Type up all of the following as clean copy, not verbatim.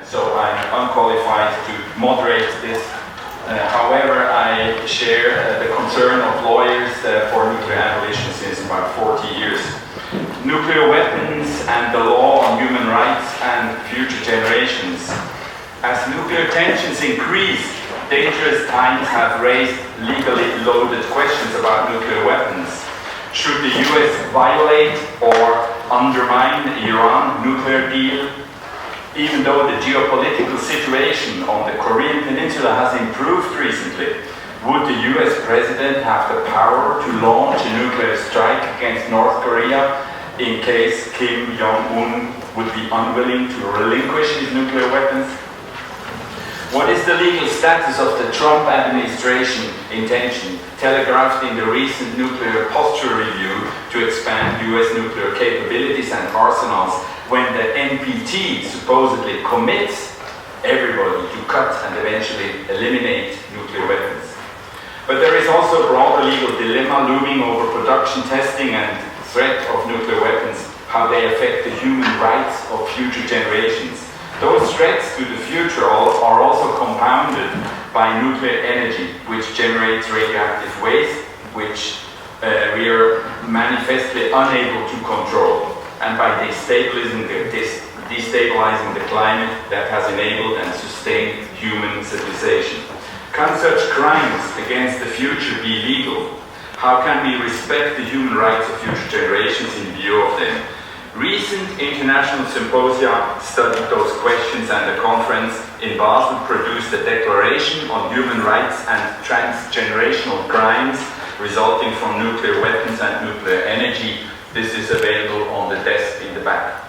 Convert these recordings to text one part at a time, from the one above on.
so I'm unqualified to moderate this. However, I share the concern of lawyers for nuclear abolition since about 40 years. Nuclear weapons and the law on human rights and future generations. As nuclear tensions increase, dangerous times have raised legally loaded questions about nuclear weapons. Should the US violate or undermine the Iran nuclear deal? Even though the geopolitical situation on the Korean Peninsula has improved recently, would the US president have the power to launch a nuclear strike against North Korea in case Kim Jong-un would be unwilling to relinquish his nuclear weapons? What is the legal status of the Trump administration intention, telegraphed in the recent nuclear posture review, to expand US nuclear capabilities and arsenals when the NPT supposedly commits everybody to cut and eventually eliminate nuclear weapons? But there is also a broader legal dilemma looming over production, testing and threat of nuclear weapons, how they affect the human rights of future generations. Those threats to the future are also compounded by nuclear energy, which generates radioactive waste, which we are manifestly unable to control, and by destabilizing the climate that has enabled and sustained human civilization. Can such crimes against the future be legal? How can we respect the human rights of future generations in view of them? Recent international symposia studied those questions, and the conference in Basel produced a declaration on human rights and transgenerational crimes resulting from nuclear weapons and nuclear energy. This is available on the desk in the back.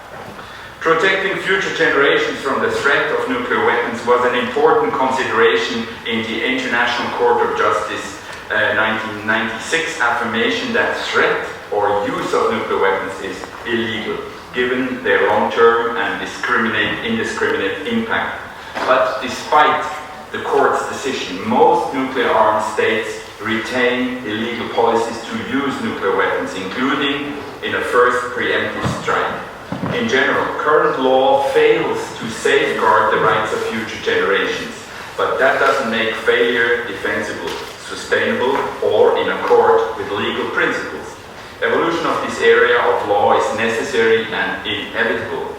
Protecting future generations from the threat of nuclear weapons was an important consideration in the International Court of Justice 1996 affirmation that threat or use of nuclear weapons is illegal, given their long-term and indiscriminate impact. But despite the court's decision, most nuclear-armed states retain illegal policies to use nuclear weapons, including in a first preemptive strike. In general, current law fails to safeguard the rights of future generations, but that doesn't make failure defensible, sustainable, or in accord with legal principles. Evolution of this area of law is necessary and inevitable.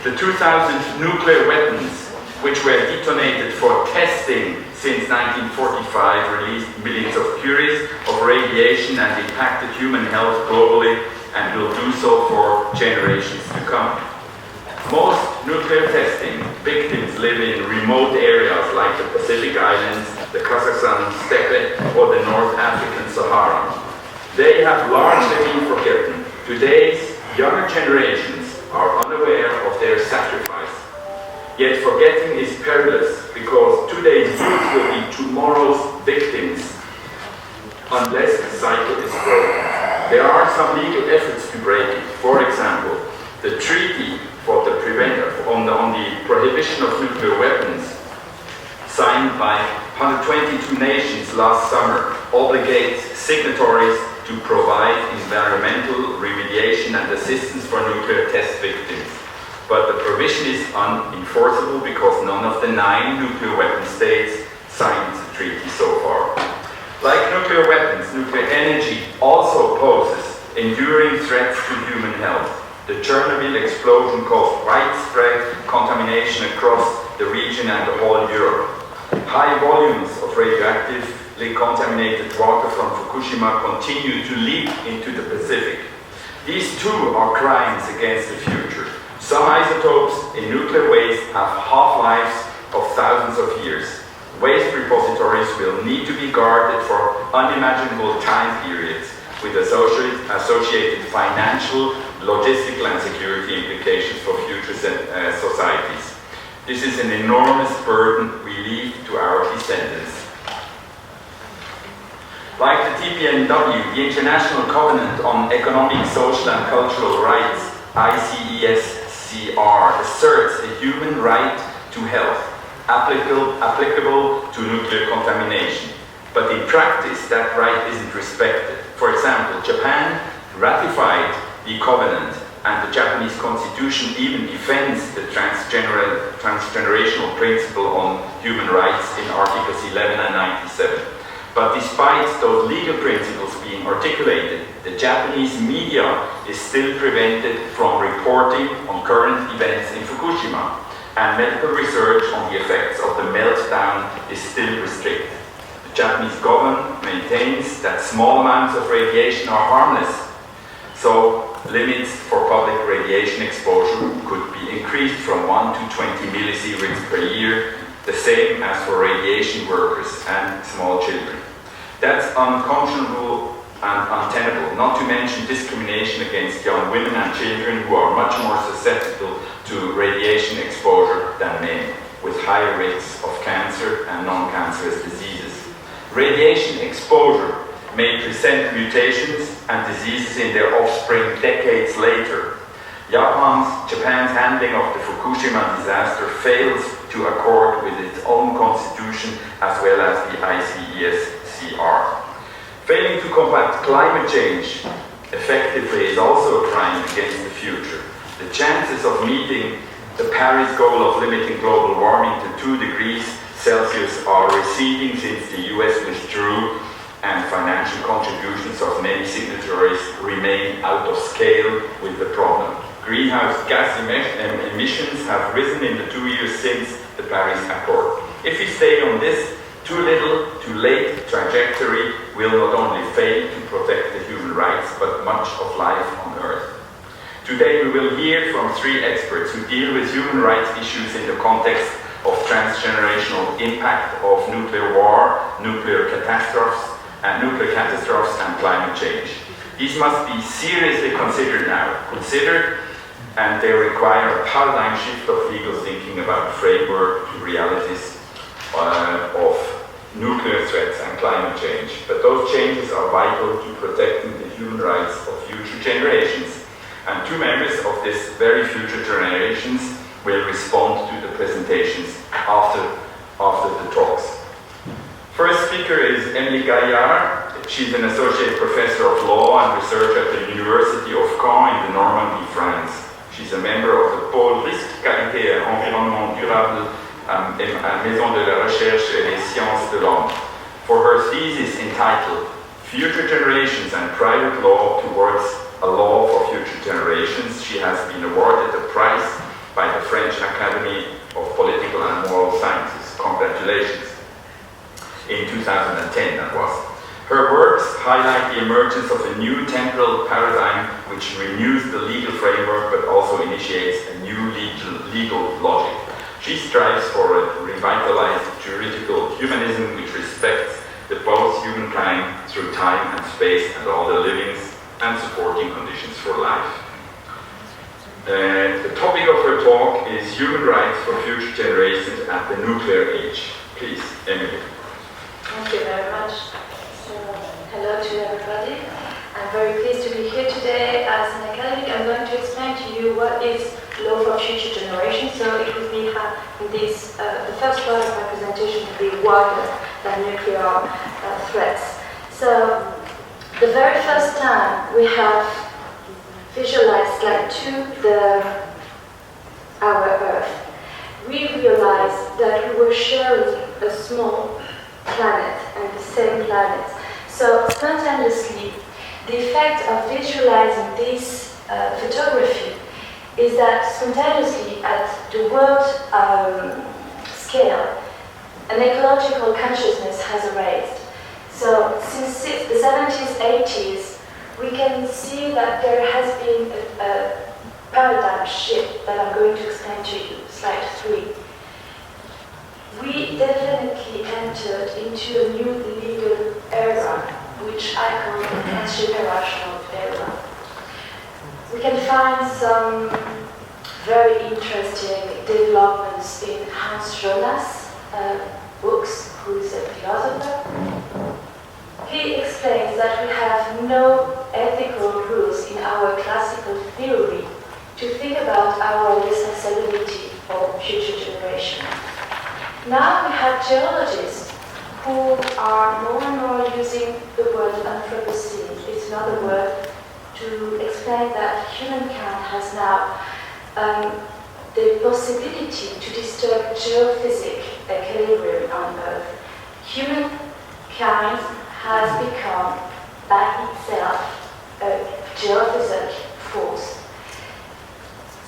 The 2,000 nuclear weapons, which were detonated for testing since 1945, released millions of curies of radiation and impacted human health globally, and will do so for generations to come. Most nuclear testing victims live in remote areas like the Pacific Islands, the Kazakhstan steppe, or the North African Sahara. They have largely been forgotten. Today's younger generations are unaware of their sacrifice. Yet forgetting is perilous, because today's youth will be tomorrow's victims unless the cycle is broken. There are some legal efforts to break it. For example, the treaty for the on the prohibition of nuclear weapons, signed by 122 nations last summer, obligates signatories to provide environmental remediation and assistance for nuclear test victims. But the provision is unenforceable because none of the 9 nuclear weapon states signed the treaty so far. Like nuclear weapons, nuclear energy also poses enduring threats to human health. The Chernobyl explosion caused widespread contamination across the region and all Europe. High volumes of radioactively contaminated water from Fukushima continue to leak into the Pacific. These too are crimes against the future. Some isotopes in nuclear waste have half-lives of thousands of years. Waste repositories will need to be guarded for unimaginable time periods, with associated financial, logistical and security implications for future societies. This is an enormous burden we leave to our descendants. Like the TPNW, the International Covenant on Economic, Social and Cultural Rights, ICESCR, asserts a human right to health, applicable to nuclear contamination. But in practice, that right isn't respected. For example, Japan ratified the covenant and the Japanese constitution even defends the transgenerational principle on human rights in Articles 11 and 97. But despite those legal principles being articulated, the Japanese media is still prevented from reporting on current events in Fukushima, and medical research on the effects of the meltdown is still restricted. The Japanese government maintains that small amounts of radiation are harmless, so limits for public radiation exposure could be increased from 1 to 20 millisieverts per year, the same as for radiation workers and small children. That's unconscionable and untenable, not to mention discrimination against young women and children who are much more susceptible to radiation exposure than men, with higher risks of cancer and non-cancerous diseases. Radiation exposure may present mutations and diseases in their offspring decades later. Japan's handling of the Fukushima disaster fails to accord with its own constitution as well as the ICESCR. Failing to combat climate change effectively is also a crime against the future. The chances of meeting the Paris goal of limiting global warming to 2 degrees Celsius are receding since the US withdrew, and financial contributions of many signatories remain out of scale with the problem. Greenhouse gas emissions have risen in the 2 years since the Paris Accord. If we stay on this too little, too late trajectory, will not only fail to protect the human rights, but much of life on Earth. Today we will hear from 3 experts who deal with human rights issues in the context of transgenerational impact of nuclear war, nuclear catastrophes and climate change. These must be seriously considered now, and they require a paradigm shift of legal thinking about framework to realities of nuclear threats and climate change. But those changes are vital to protecting the human rights of future generations. And 2 members of this very future generations will respond to the presentations after the talks. First speaker is Emilie Gaillard. She's an associate professor of law and research at the Université of Coen in the Normandie, France. She's a member of the pôle risque, qualité et environnement durable à Maison de la Recherche et des Sciences de l'Homme. For her thesis entitled Future Generations and Private Law Towards a Law for Future Generations, she has been awarded the prize by the French Academy of Political and Moral Sciences. Congratulations. In 2010, that was. Her works highlight the emergence of a new temporal paradigm which renews the legal framework but also initiates a new legal logic. She strives for a revitalized juridical humanism which respects the both humankind through time and space and all the livings and supporting conditions for life. The topic of her talk is human rights for future generations at the nuclear age. Please, Emilie. Thank you very much. So, hello to everybody. I'm very pleased to be here today. As an academic, I'm going to explain to you what is law for future generations. So it will be in this, the first part of my presentation will be wider than nuclear threats. So the very first time we have visualized like our Earth, we realized that we were sharing a small planet and the same planet. So spontaneously, the effect of visualizing this photography is that spontaneously at the world scale, an ecological consciousness has arisen. So since the 70s, 80s, we can see that there has been a paradigm shift that I'm going to explain to you, slide 3. We definitely entered into a new legal era, which I call the transgenerational era. We can find some very interesting developments in Hans Jonas' books, who is a philosopher. He explains that we have no ethical rules in our classical theory to think about our responsibility for future generations. Now we have geologists who are more and more using the word Anthropocene. It's another word to to explain that humankind has now the possibility to disturb geophysic equilibrium on Earth. Humankind has become by itself a geophysic force.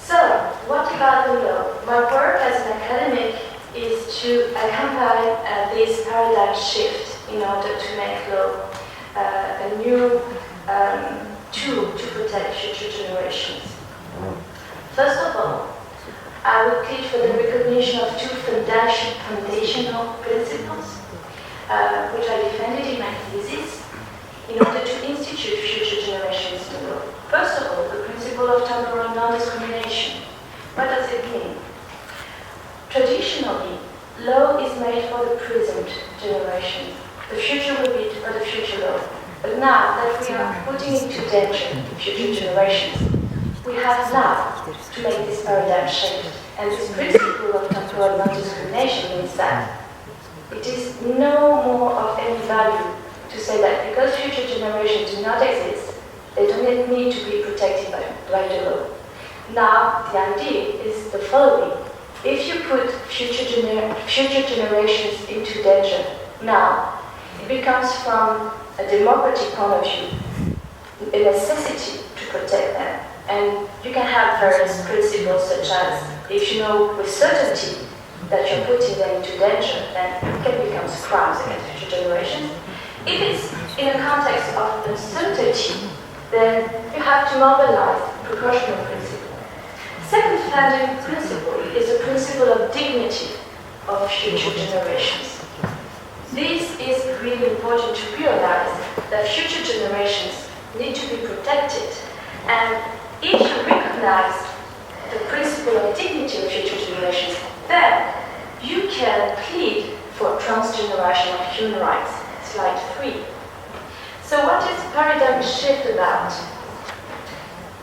So, what about the law? My work as an academic is to accompany this paradigm shift in order to make law a new tool to protect future generations. First of all, I would plead for the recognition of two foundational principles, which I defended in my thesis, in order to institute future generations in law. First of all, the principle of temporal non-discrimination. What does it mean? Traditionally, law is made for the present generation. The future will be for the future law. But now that we are putting into danger future generations, we have now to make this paradigm shift. And this principle of temporal non-discrimination means that it is no more of any value to say that because future generations do not exist, they do not need to be protected by the law. Now, the idea is the following. If you put future generations into danger now, it becomes from a democratic point of view a necessity to protect them. And you can have various principles such as if you know with certainty that you're putting them into danger, then it can become crimes against future generations. If it's in a context of uncertainty, then you have to mobilize the proportional principle. Second founding principle is the principle of dignity of future generations. This is really important to realize that future generations need to be protected, and if you recognize the principle of dignity of future generations, then you can plead for transgenerational human rights. Slide 3. So what is paradigm shift about?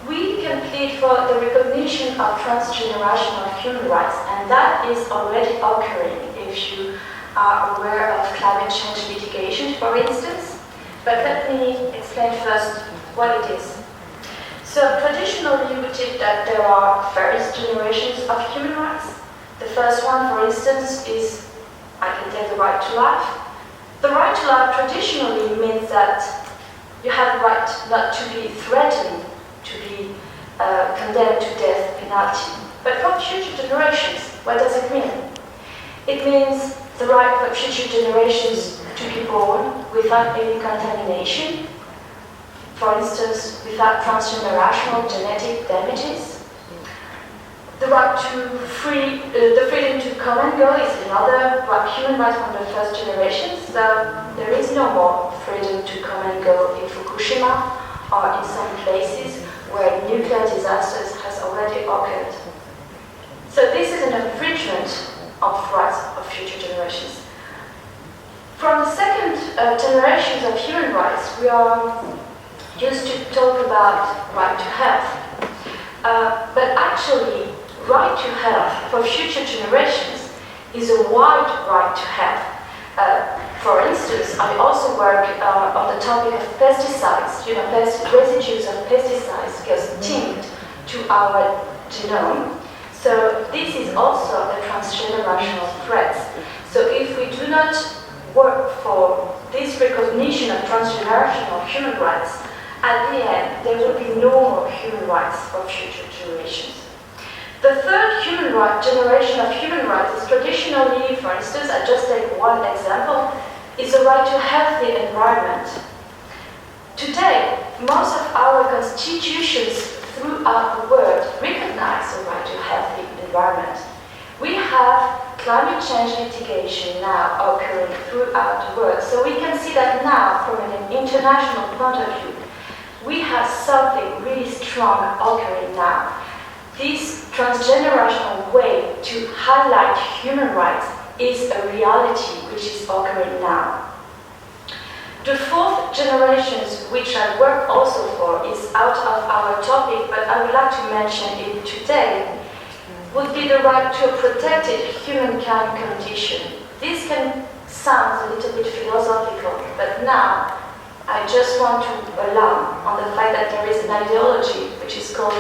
We can plead for the recognition of transgenerational human rights, and that is already occurring if you are aware of climate change mitigation, for instance. But let me explain first what it is. So traditionally we teach that there are various generations of human rights. The first one, for instance, is, I can take the right to life. The right to life traditionally means that you have the right not to be threatened, to be condemned to death penalty. But for future generations, what does it mean? It means the right for future generations to be born without any contamination, for instance, without transgenerational genetic damages. The right to the freedom to come and go is another human right from the first generation. So there is no more freedom to come and go in Fukushima or in some places where nuclear disasters has already occurred. So this is an infringement of rights of future generations. From the second generations of human rights, we are used to talk about right to health. But actually, right to health for future generations is a wide right to health. For instance, I also work on the topic of pesticides. You know, residues of pesticides get linked to our genome. So this is also a transgenerational threat. So if we do not work for this recognition of transgenerational human rights, at the end there will be no more human rights for future generations. The third generation of human rights is traditionally, for instance, I just take one example, is the right to a healthy environment. Today, most of our constitutions throughout the world recognize the right to a healthy environment. We have climate change mitigation now occurring throughout the world. So we can see that now, from an international point of view, we have something really strong occurring now. This transgenerational way to highlight human rights is a reality which is occurring now. The fourth generations, which I work also for, is out of our topic, but I would like to mention it today, would be the right to a protected humankind condition. This can sound a little bit philosophical, but now I I just want to alarm on the fact that there is an ideology which is called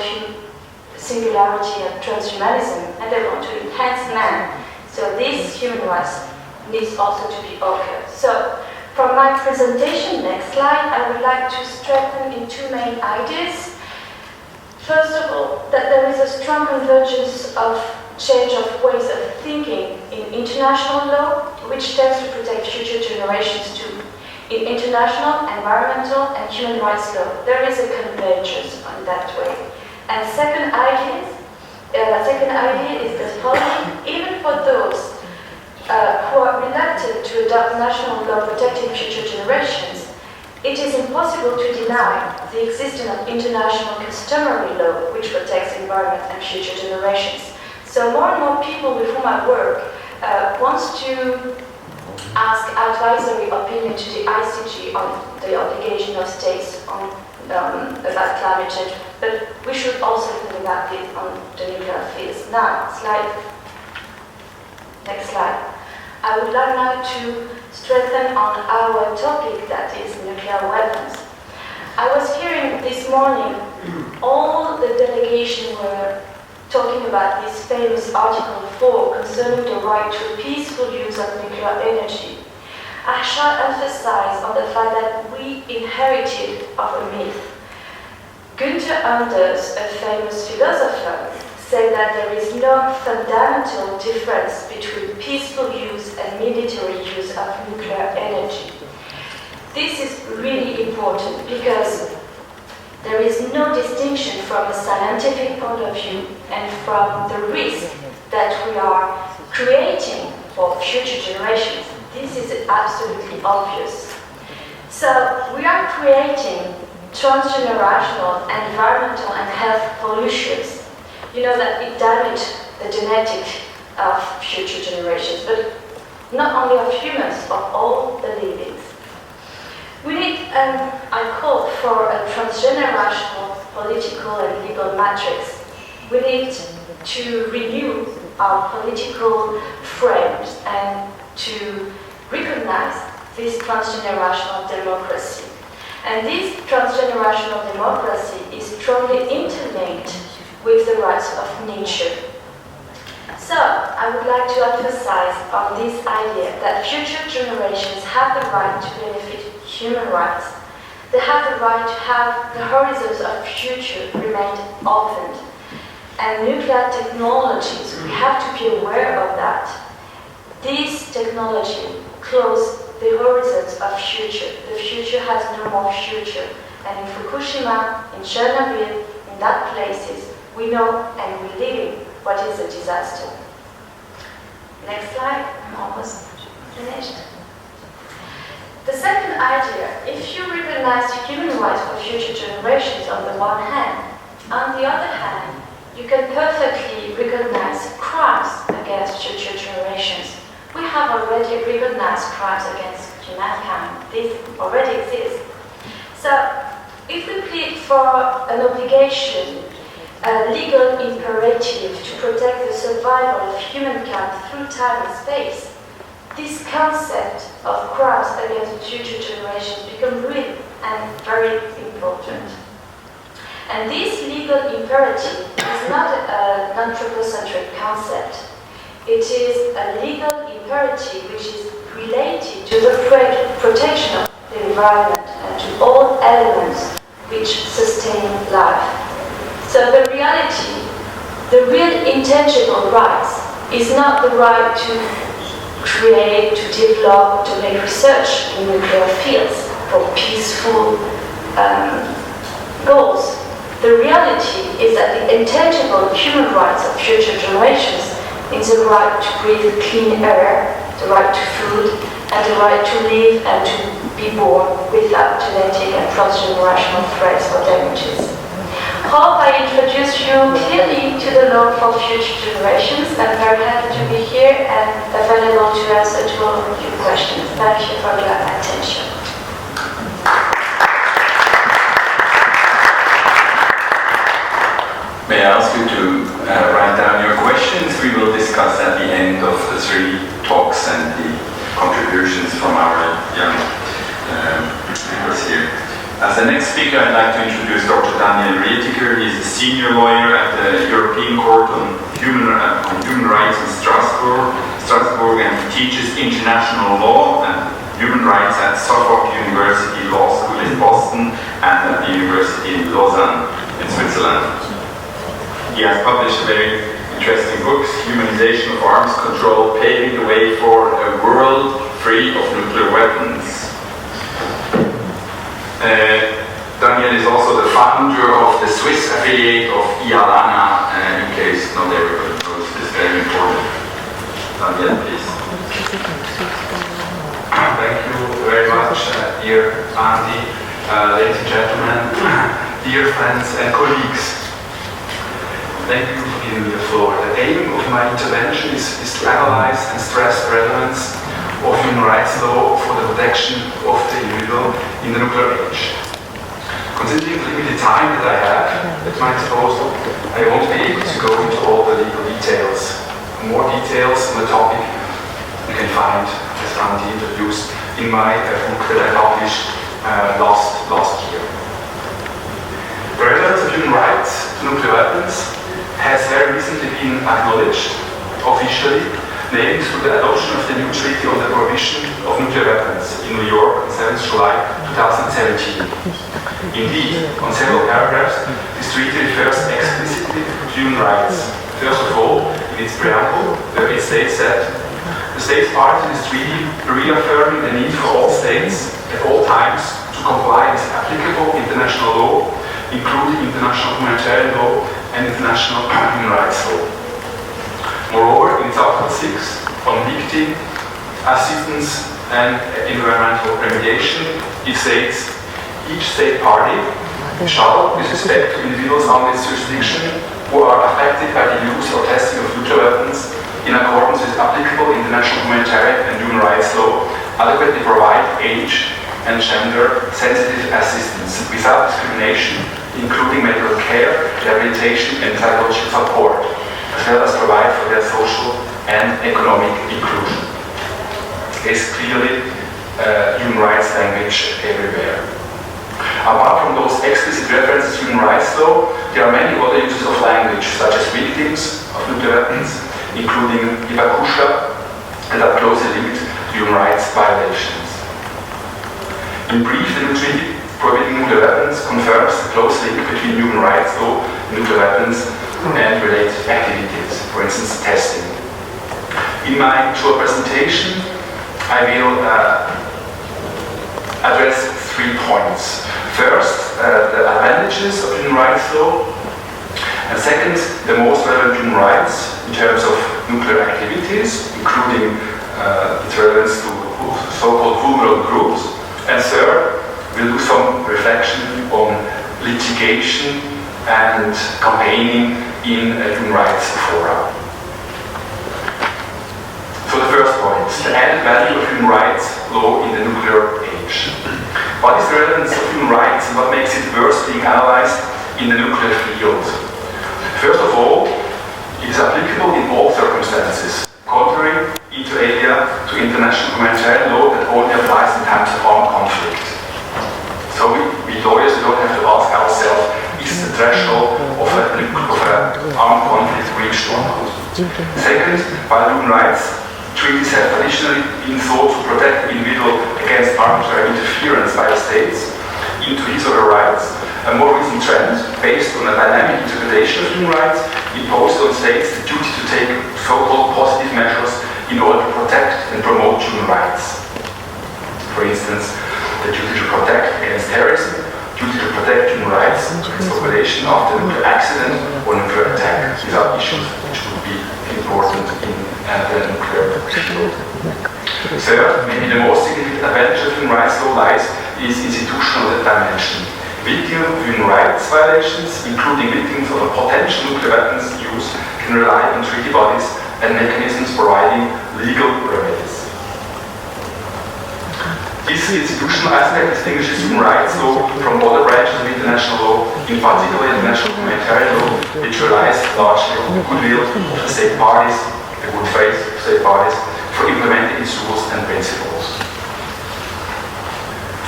singularity and transhumanism, and they want to enhance man. So this human rights needs also to be occurred. So from my presentation, next slide, I would like to strengthen in two main ideas. First of all, that there is a strong convergence of change of ways of thinking in international law, which tends to protect future generations too. In international, environmental, and human rights law, there is a convergence in that way. And second idea is the following: even for those who are reluctant to adopt national law protecting future generations, it is impossible to deny the existence of international customary law which protects the environment and future generations. So more and more people with whom I work wants to ask advisory opinion to the ICG on the obligation of states on about climate change, but we should also think about it on the nuclear fields. Now, next slide. I would like now to strengthen on our topic, that is nuclear weapons. I was hearing this morning all the delegation were talking about this famous Article 4 concerning the right to peaceful use of nuclear energy. I shall emphasize on the fact that we inherited of a myth. Günther Anders, a famous philosopher, said that there is no fundamental difference between peaceful use and military use of nuclear energy. This is really important because there is no distinction from a scientific point of view and from the risk that we are creating for future generations. This is absolutely obvious. So we are creating transgenerational environmental and health pollutions. You know that it damages the genetic of future generations, but not only of humans, of all the livings. We need, I call for a transgenerational political and legal matrix. We need to renew our political frames and to recognize this transgenerational democracy. And this transgenerational democracy is strongly interlinked with the rights of nature. So, I would like to emphasize on this idea that future generations have the right to benefit human rights. They have the right to have the horizons of future remain opened. And nuclear technologies, we have to be aware of that. This technology closes the horizons of future. The future has no more future. And in Fukushima, in Chernobyl, in that places, we know and we live what is a disaster. Next slide, I'm almost finished. The second idea, if you recognize human rights for future generations on the one hand, on the other hand, you can perfectly recognize crimes against future generations. We have already recognized crimes against humankind. This already exists. So, if we plead for an obligation, a legal imperative to protect the survival of humankind through time and space, this concept of crimes against future generations becomes real and very important. And this legal imperative is not an anthropocentric concept. It is a legal imperative which is related to the protection of the environment and to all elements which sustain life. So the reality, the real intangible rights is not the right to create, to develop, to make research in nuclear fields for peaceful goals. The reality is that the intangible human rights of future generations is the right to breathe clean air, the right to food, and the right to live and to be born without genetic and transgenerational threats or damages. Hope I introduced you clearly to the law for future generations. I'm very happy to be here and available to answer to all of your questions. Thank you for your attention. May I ask you to write down your questions? We will discuss at the end of the 3 talks and the contributions from our young members here. As the next speaker, I'd like to introduce Dr. Daniel Rietiker. He's a senior lawyer at the European Court on Human Rights in Strasbourg, and he teaches international law and human rights at Suffolk University Law School in Boston and at the University in Lausanne in Switzerland. He has published very interesting books, Humanization of Arms Control, Paving the Way for a World Free of Nuclear Weapons. Daniel is also the founder of the Swiss affiliate of IALANA, in case not everybody knows this very important. Daniel, please. Thank you very much, dear Andy, ladies and gentlemen, dear friends and colleagues. Thank you for giving me the floor. The aim of my intervention is to analyze and stress the relevance of human rights law for the protection of the individual in the nuclear age. Considering the limited time that I have at my disposal, I won't be able to go into all the legal details. More details on the topic you can find, as Andy introduced, in my book that I published last year. The relevance of human rights to nuclear weapons has very recently been acknowledged officially, namely through the adoption of the new Treaty on the Prohibition of Nuclear Weapons in New York on 7th July 2017. Indeed, on several paragraphs, this treaty refers explicitly to human rights. First of all, in its preamble, it states that the states parties to this treaty reaffirming the need for all states at all times to comply with applicable international law, including international humanitarian law and international human rights law. Moreover, in its Article 6 on victim assistance and environmental remediation, it states, each state party shall, with respect to individuals under its jurisdiction who are affected by the use or testing of nuclear weapons in accordance with applicable international humanitarian and human rights law, adequately provide age and gender sensitive assistance without discrimination, including medical care, rehabilitation and psychological support, as well as provide for their social and economic inclusion. It's clearly human rights language everywhere. Apart from those explicit references to human rights law, there are many other uses of language, such as victims of nuclear weapons, including Ibakusha, that are closely linked to human rights violations. In brief, the new treaty prohibiting nuclear weapons confirms the close link between human rights law, nuclear weapons, and related activities, for instance, testing. In my short presentation, I will address 3 points. First, the advantages of human rights law, and second, the most relevant human rights in terms of nuclear activities, including its relevance to so-called vulnerable groups, and third, we'll do some reflection on litigation and campaigning in human rights fora. So the first point, the added value of human rights law in the nuclear age. What is the relevance of human rights and what makes it worth being analyzed in the nuclear field? First of all, it is applicable in all circumstances, contrary inter alia to international humanitarian law that only applies in times of armed conflict. So we lawyers don't have to ask ourselves, is the threshold of an armed conflict reached or not? Second, while human rights treaties have traditionally been thought to protect the individual against arbitrary interference by the states into his or her rights, a more recent trend, based on a dynamic interpretation of human rights, imposed on states the duty to take so-called positive measures in order to protect and promote human rights. For instance, the duty to protect against terrorism, duty to protect human rights against population after a nuclear accident or nuclear attack. These are issues which would be important in the nuclear field. Third, maybe the most significant advantage of human rights law lies in its institutional dimension. Victims of human rights violations, including victims of a potential nuclear weapons use, can rely on treaty bodies and mechanisms providing legal remedies. This institutional aspect distinguishes human rights law from other branches of international law, in particular international humanitarian law, which relies largely on the goodwill of the state parties, the good faith of state parties, for implementing its rules and principles.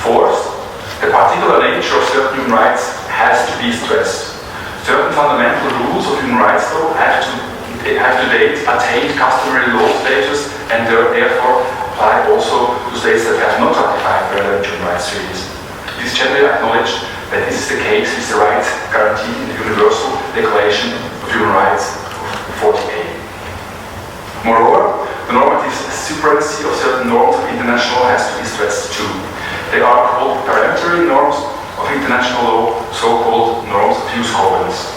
Fourth, the particular particular nature of certain human rights has to be stressed. Certain fundamental rules of human rights law have to date attained customary law status and therefore apply also to states that have not ratified relevant human rights treaties. It is generally acknowledged that this is the case with the rights guaranteed in the Universal Declaration of Human Rights of 40A. Moreover, the normative supremacy of certain norms of international law has to be stressed too. They are called peremptory norms of international law, so-called norms of use covenants.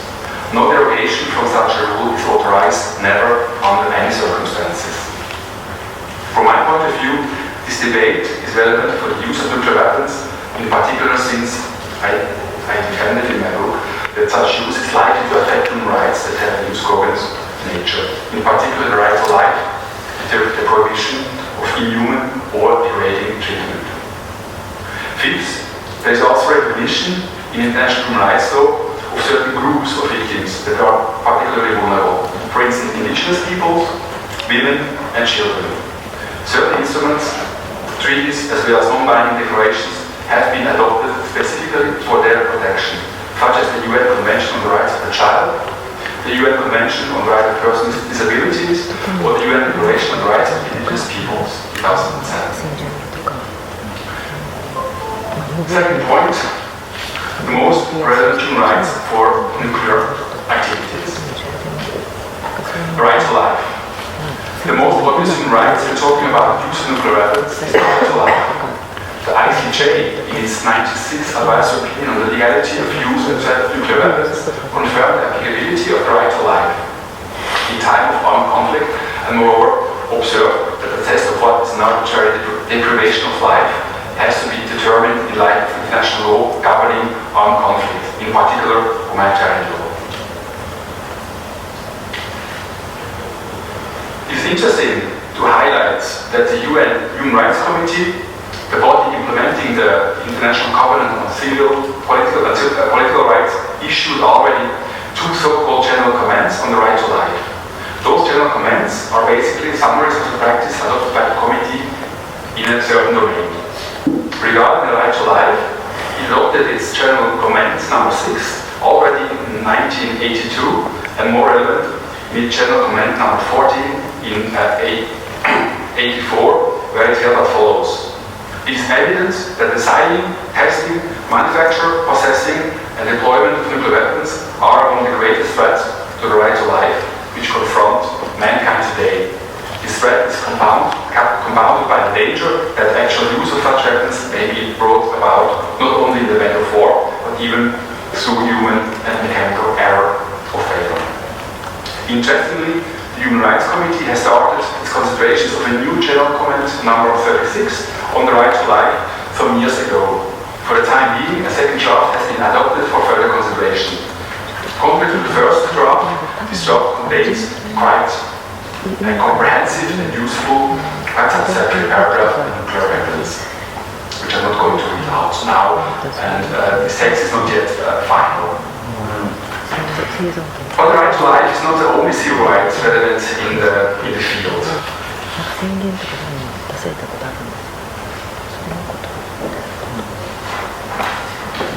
No derogation from such a rule is authorized, never under any circumstances. From my point of view, this debate is relevant for the use of nuclear weapons, in particular since I defended in my book that such use is likely to affect human rights that have a use covenant nature, in particular the right to life, the prohibition of inhuman or degrading treatment. Fifth, there is also recognition in international human rights law of certain groups of victims that are particularly vulnerable. For instance, indigenous peoples, women and children. Certain instruments, treaties as well as non-binding declarations have been adopted specifically for their protection, such as the UN Convention on the Rights of the Child, the UN Convention on the Rights of Persons with Disabilities, or the UN Declaration on the Rights of Indigenous Peoples, 2007. Second point, the most relevant human rights for nuclear activities. The right to life. The most obvious human rights we're talking about the use of nuclear weapons is the right to life. The ICJ, in its 96 advisory opinion on the legality of use of nuclear weapons, confirmed the applicability of the right to life in time of armed conflict, and moreover observed that the test of what is an arbitrary deprivation of life has to be determined in light of international law governing armed conflict, in particular humanitarian law. It is interesting to highlight that the UN Human Rights Committee, the body implementing the International Covenant on Civil, Political Rights, issued already 2 so-called general comments on the right to life. Those general comments are basically summaries of the practice adopted by the committee in a certain domain. Regarding the right to life, it adopted its general comment number 6 already in 1982, and more relevant, in its general comment number 14 in 84, where it held as follows. It is evident that designing, testing, manufacture, possessing, and deployment of nuclear weapons are among the greatest threats to the right to life which confront mankind today. This threat is compounded by the danger that actual use of such weapons may be brought about not only in the event of war, but even through human and mechanical error or failure. Interestingly, the Human Rights Committee has started its considerations of a new general comment number 36 on the right to life some years ago. For the time being, a second draft has been adopted for further consideration. Compared to the first draft, this draft contains quite a comprehensive and useful, quite satisfactory paragraph on nuclear weapons, which I'm not going to read out now, and this text is not yet final. But the right to life is not the only civil right relevant in the field.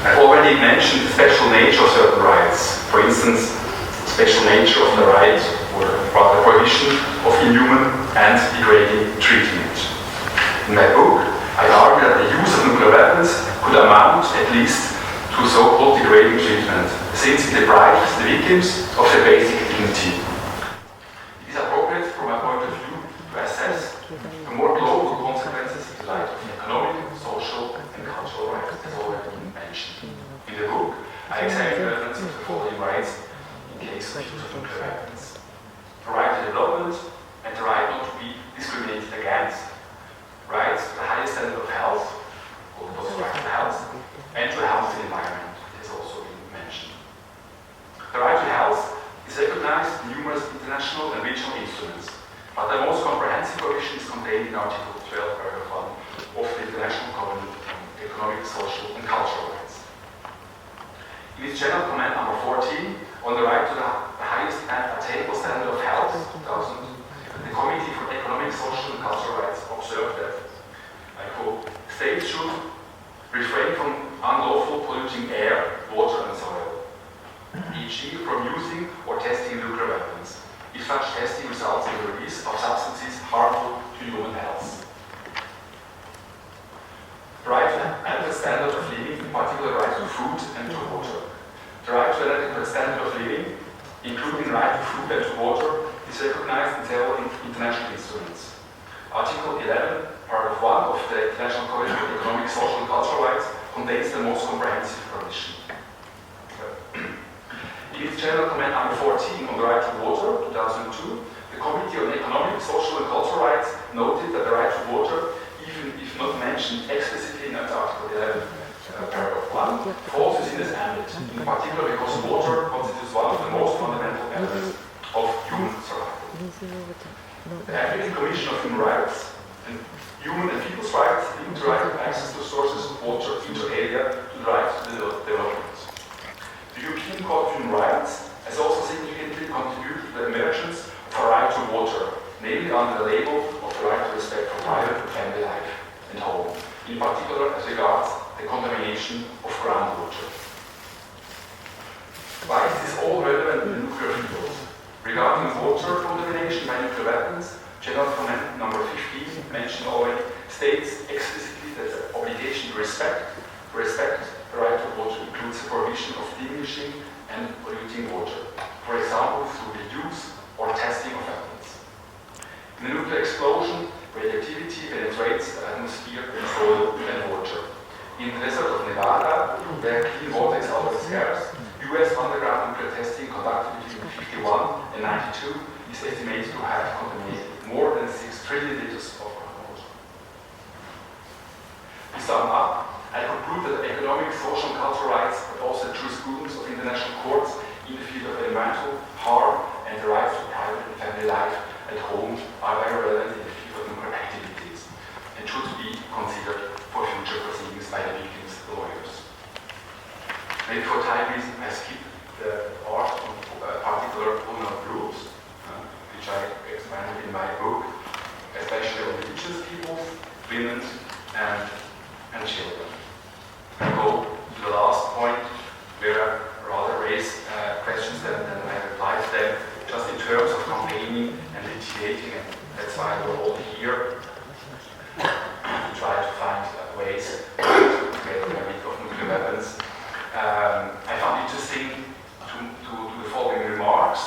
I already mentioned the special nature of certain rights. For instance, special nature of the right, or rather prohibition of inhuman and degrading treatment. In my book, I argue that the use of nuclear weapons could amount at least to so-called degrading treatment, since it deprives the victims of their basic dignity. It is appropriate from my point of view to assess the more global consequences in light of economic, social and cultural rights, as already been mentioned. In the book, I examine the relevance of the following rights in case of use of nuclear weapons. The right to development and the right not to be discriminated against. Rights to the highest standard of health, called the right to health, and to a healthy environment, has also been mentioned. The right to health is recognized in numerous international and regional instruments, but the most comprehensive provision is contained in Article 12, paragraph 1 of the International Covenant on Economic, Social and Cultural Rights. In its general comment number 14 on the right to the highest attainable standard of health, 2000, the Committee for Economic, Social and Cultural Rights observed that, I quote, states should refrain from unlawful polluting air, water and soil, e.g. from using or testing nuclear weapons, if such testing results in the release of substances harmful to human health. The right to an adequate standard of living, in particular the right to food and to water. The right to an adequate standard of living, including the right to food and to water, is recognized in several international instruments. Article 11, paragraph 1 of the International Covenant on Economic, Social and Cultural Rights contains the most comprehensive provision. In its general comment number 14 on the right to water, 2002, the Committee on Economic, Social and Cultural Rights noted that the right to water, even if not mentioned explicitly in Article 11, paragraph 1, falls within this ambit, in particular because water constitutes one of the most fundamental elements of human survival. The African Commission of Human Rights and Human and People's Rights link the right of access to sources of water inter alia to the right to development. The European Court of Human Rights has also significantly contributed to the emergence of a right to water, namely under the label of the right to respect for private and family life and home, in particular as regards the contamination of groundwater. Why is this all relevant in the nuclear field? Regarding water contamination by nuclear weapons, General Comment number 15, mentioned already, states explicitly that the obligation to respect the right to water includes the provision of diminishing and polluting water, for example through the use or testing of weapons. In a nuclear explosion, radioactivity penetrates the atmosphere, soil and water. In the desert of Nevada, where clean water is always scarce, US underground nuclear testing conducted between 1951 and 1992 is estimated to have contaminated more than 6 trillion liters of groundwater. To sum up, I conclude that economic, social and cultural rights, but also the jurisprudence of international courts in the field of environmental harm and the rights to private and family life at home are very relevant in the field of nuclear activities and should be considered for future proceedings by the victims' lawyers. Maybe for time reason, I skip the part of particular Burroughs, which I expanded in my book, especially on indigenous peoples, women, and children. I go to the last point, where I rather raise questions than I reply to them, just in terms of campaigning and litigating, and that's why we're all here to try to find ways to get rid of nuclear weapons. I found interesting to do the following remarks.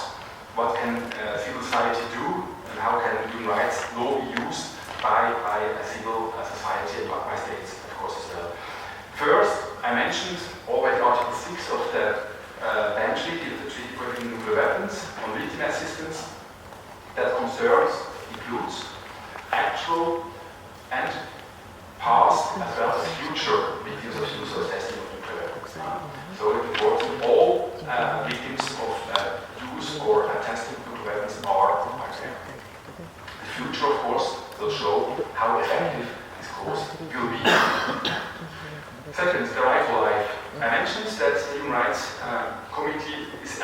What can civil society do, and how can human rights law be used by a civil society and by states, of course, as well. First, I mentioned already Article 6 of the Bench Treaty, the Treaty Prohibiting Nuclear Weapons, on victim assistance, that includes actual and past as well as future victims of use or testing of nuclear weapons. So it's important all victims of use or testing of nuclear weapons are there. The future, of course, will show how effective this course will be. Second, the right to life. I mentioned that the Human Rights Committee is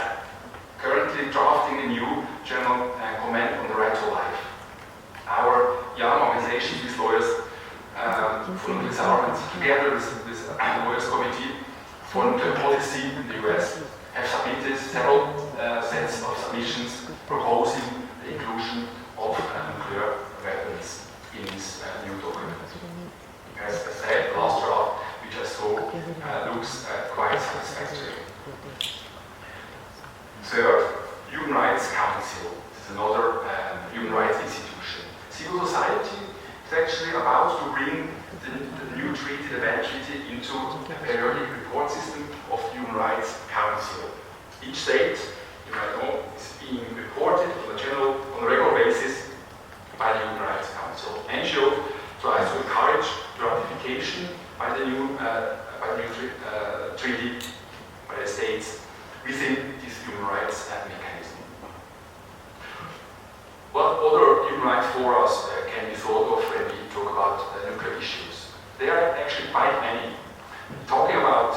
currently drafting a new general comment on the right to life. Our young organization, these lawyers for Disarmament, together with the Lawyers Committee for Nuclear Policy in the US, have submitted several sets of submissions proposing the inclusion of nuclear weapons in this new document. As I said, the last draft, which I saw, looks quite satisfactory. Third, Human Rights Council. This is another human rights institution. Civil society is actually about to bring the new treaty, the Bench Treaty, into a periodic report system of the Human Rights Council. Each state, you might know, is being reported on a regular basis by the Human Rights Council. NGO tries to encourage the ratification by the new treaty by the states within this human rights mechanism. What other human rights forums can be thought of when we talk about nuclear issues? There are actually quite many. Talking about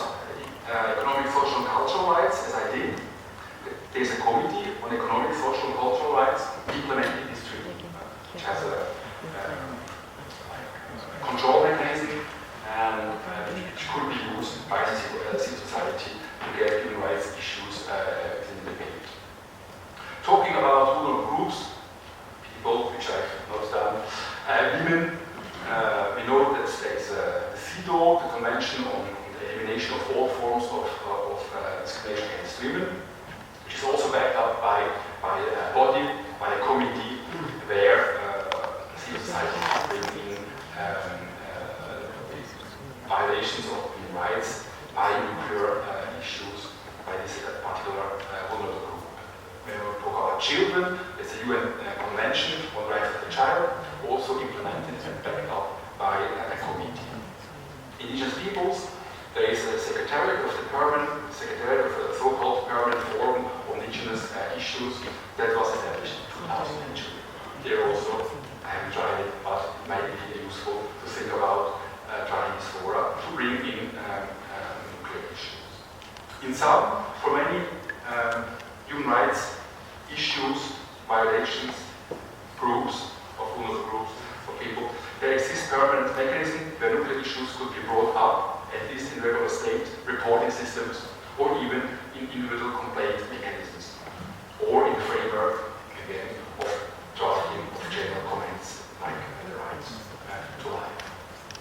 economic, social and cultural rights, as I did, there's a committee on economic, social and cultural rights implementing this treaty, which has a control mechanism and which could be used by civil law, the Convention on the Elimination of all forms of discrimination against women, which is also backed up by a body, by a committee, where civil society can bring in violations of human rights by nuclear issues by this particular vulnerable group. When we talk about children, it's a UN Convention on the Rights of the Child, also implemented and backed up by a committee. Indigenous peoples, there is a secretariat of the so-called Permanent Forum on Indigenous Issues that was established in 2002. There also, I haven't tried it, but it might be useful to think about trying this fora to bring in nuclear issues. In sum, for many human rights issues, violations, groups, of vulnerable groups, of people, there exists permanent mechanism where nuclear issues could be brought up, at least in regular state reporting systems, or even in individual complaint mechanisms, or in the framework, again, of drafting of general comments like the rights to life.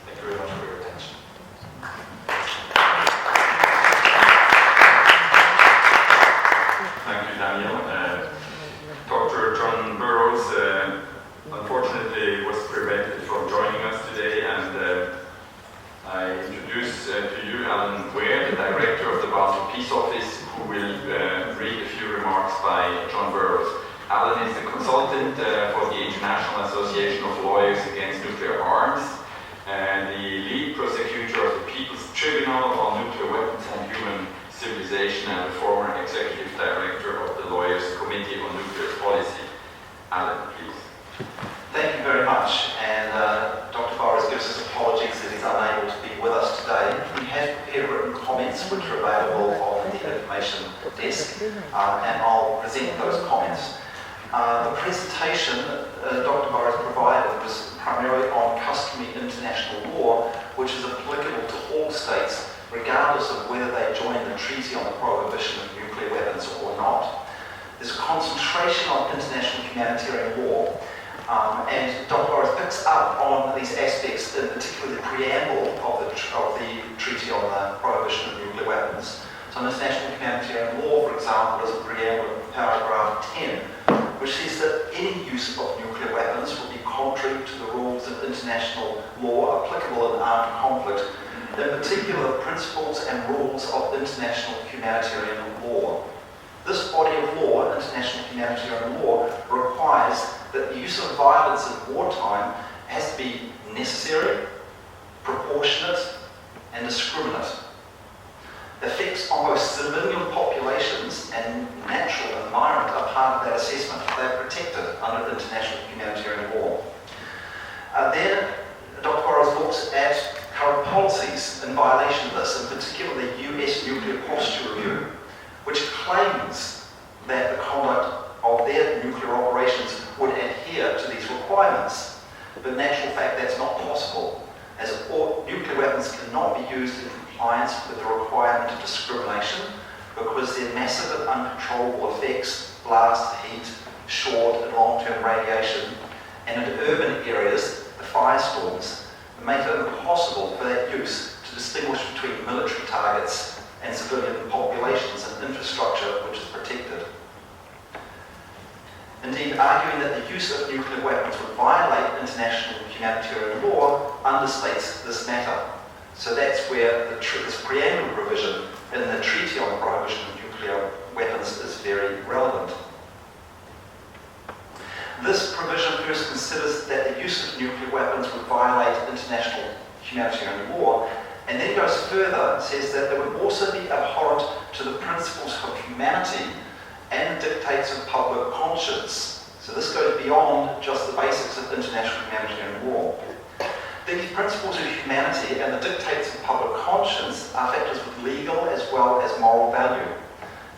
Thank you very much for your attention. Thank you, Daniel. Dr. John Burroughs unfortunately was prevented from joining us today, and I introduce to you Alan Ware, the director of the Basel Peace Office, who will read a few remarks by John Burroughs. Alan is the consultant for the International Association of Lawyers Against Nuclear Arms, and the lead prosecutor of the People's Tribunal on Nuclear Weapons and Human Civilization, and the former executive director of the Lawyers Committee on Nuclear Policy. Alan, please. Thank you very much, and Dr. Burroughs gives his apologies that he's unable to be with us today. He has prepared written comments which are available on the information desk, and I'll present those comments. The presentation Dr. Burroughs provided was primarily on customary international law, which is applicable to all states, regardless of whether they join the Treaty on the Prohibition of Nuclear Weapons or not. There's a concentration on international humanitarian law, and Dr. Burroughs picks up on these aspects, in particular the preamble of the Treaty on the Prohibition of Nuclear Weapons. So international humanitarian law, for example, is a preamble in paragraph 10, which says that any use of nuclear weapons will be contrary to the rules of international law applicable in armed conflict, in particular the principles and rules of international humanitarian law. This body of law, international humanitarian law, requires that the use of violence in wartime has to be necessary, proportionate, and discriminate. Effects on both civilian populations and natural environment are part of that assessment. They're protected under international humanitarian law. Then Dr. Burroughs looks at current policies in violation of this, in particular the US Nuclear Posture Review, which claims that the conduct of their nuclear operations would adhere to these requirements. But in actual fact, that's not possible, as nuclear weapons cannot be used in compliance with the requirement of discrimination because their massive and uncontrollable effects, blast, heat, short and long-term radiation, and in urban areas, the firestorms, make it impossible for that use to distinguish between military targets and civilian populations and infrastructure which is protected. Indeed, arguing that the use of nuclear weapons would violate international humanitarian law understates this matter. So that's where this preamble provision in the Treaty on the Prohibition of Nuclear Weapons is very relevant. This provision first considers that the use of nuclear weapons would violate international humanitarian law, and then goes further and says that it would also be abhorrent to the principles of humanity and the dictates of public conscience. So this goes beyond just the basics of international humanitarian law. These principles of humanity and the dictates of public conscience are factors with legal as well as moral value.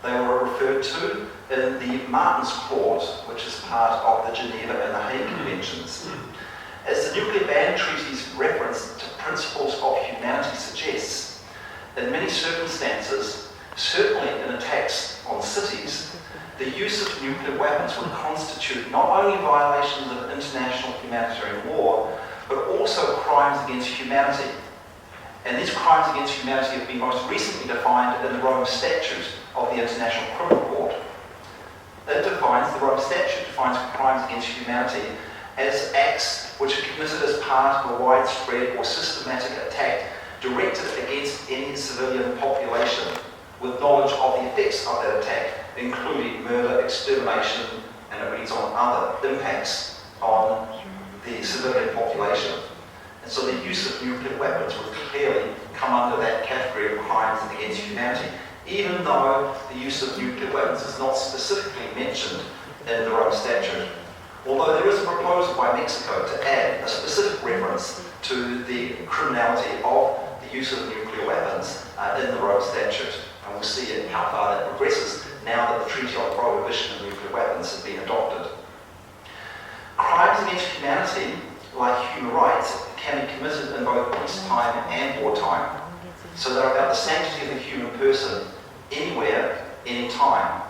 They were referred to in the Martens Clause, which is part of the Geneva and the Hague Conventions. As the nuclear ban treaty's reference to principles of humanity suggests, in many circumstances, certainly in attacks on cities, the use of nuclear weapons would constitute not only violations of international humanitarian law, but also crimes against humanity. And these crimes against humanity have been most recently defined in the Rome Statute of the International Criminal Court. The Rome Statute defines crimes against humanity as acts which are committed as part of a widespread or systematic attack directed against any civilian population, with knowledge of the effects of that attack, including murder, extermination, and it reads on other impacts on the civilian population. And so the use of nuclear weapons would clearly come under that category of crimes against humanity, even though the use of nuclear weapons is not specifically mentioned in the Rome Statute. Although there is a proposal by Mexico to add a specific reference to the criminality of the use of nuclear weapons in the Rome Statute. And we'll see how far that progresses now that the Treaty on Prohibition of Nuclear Weapons has been adopted. Crimes against humanity, like human rights, can be committed in both peacetime and wartime. So they're about the sanctity of the human person, anywhere, anytime.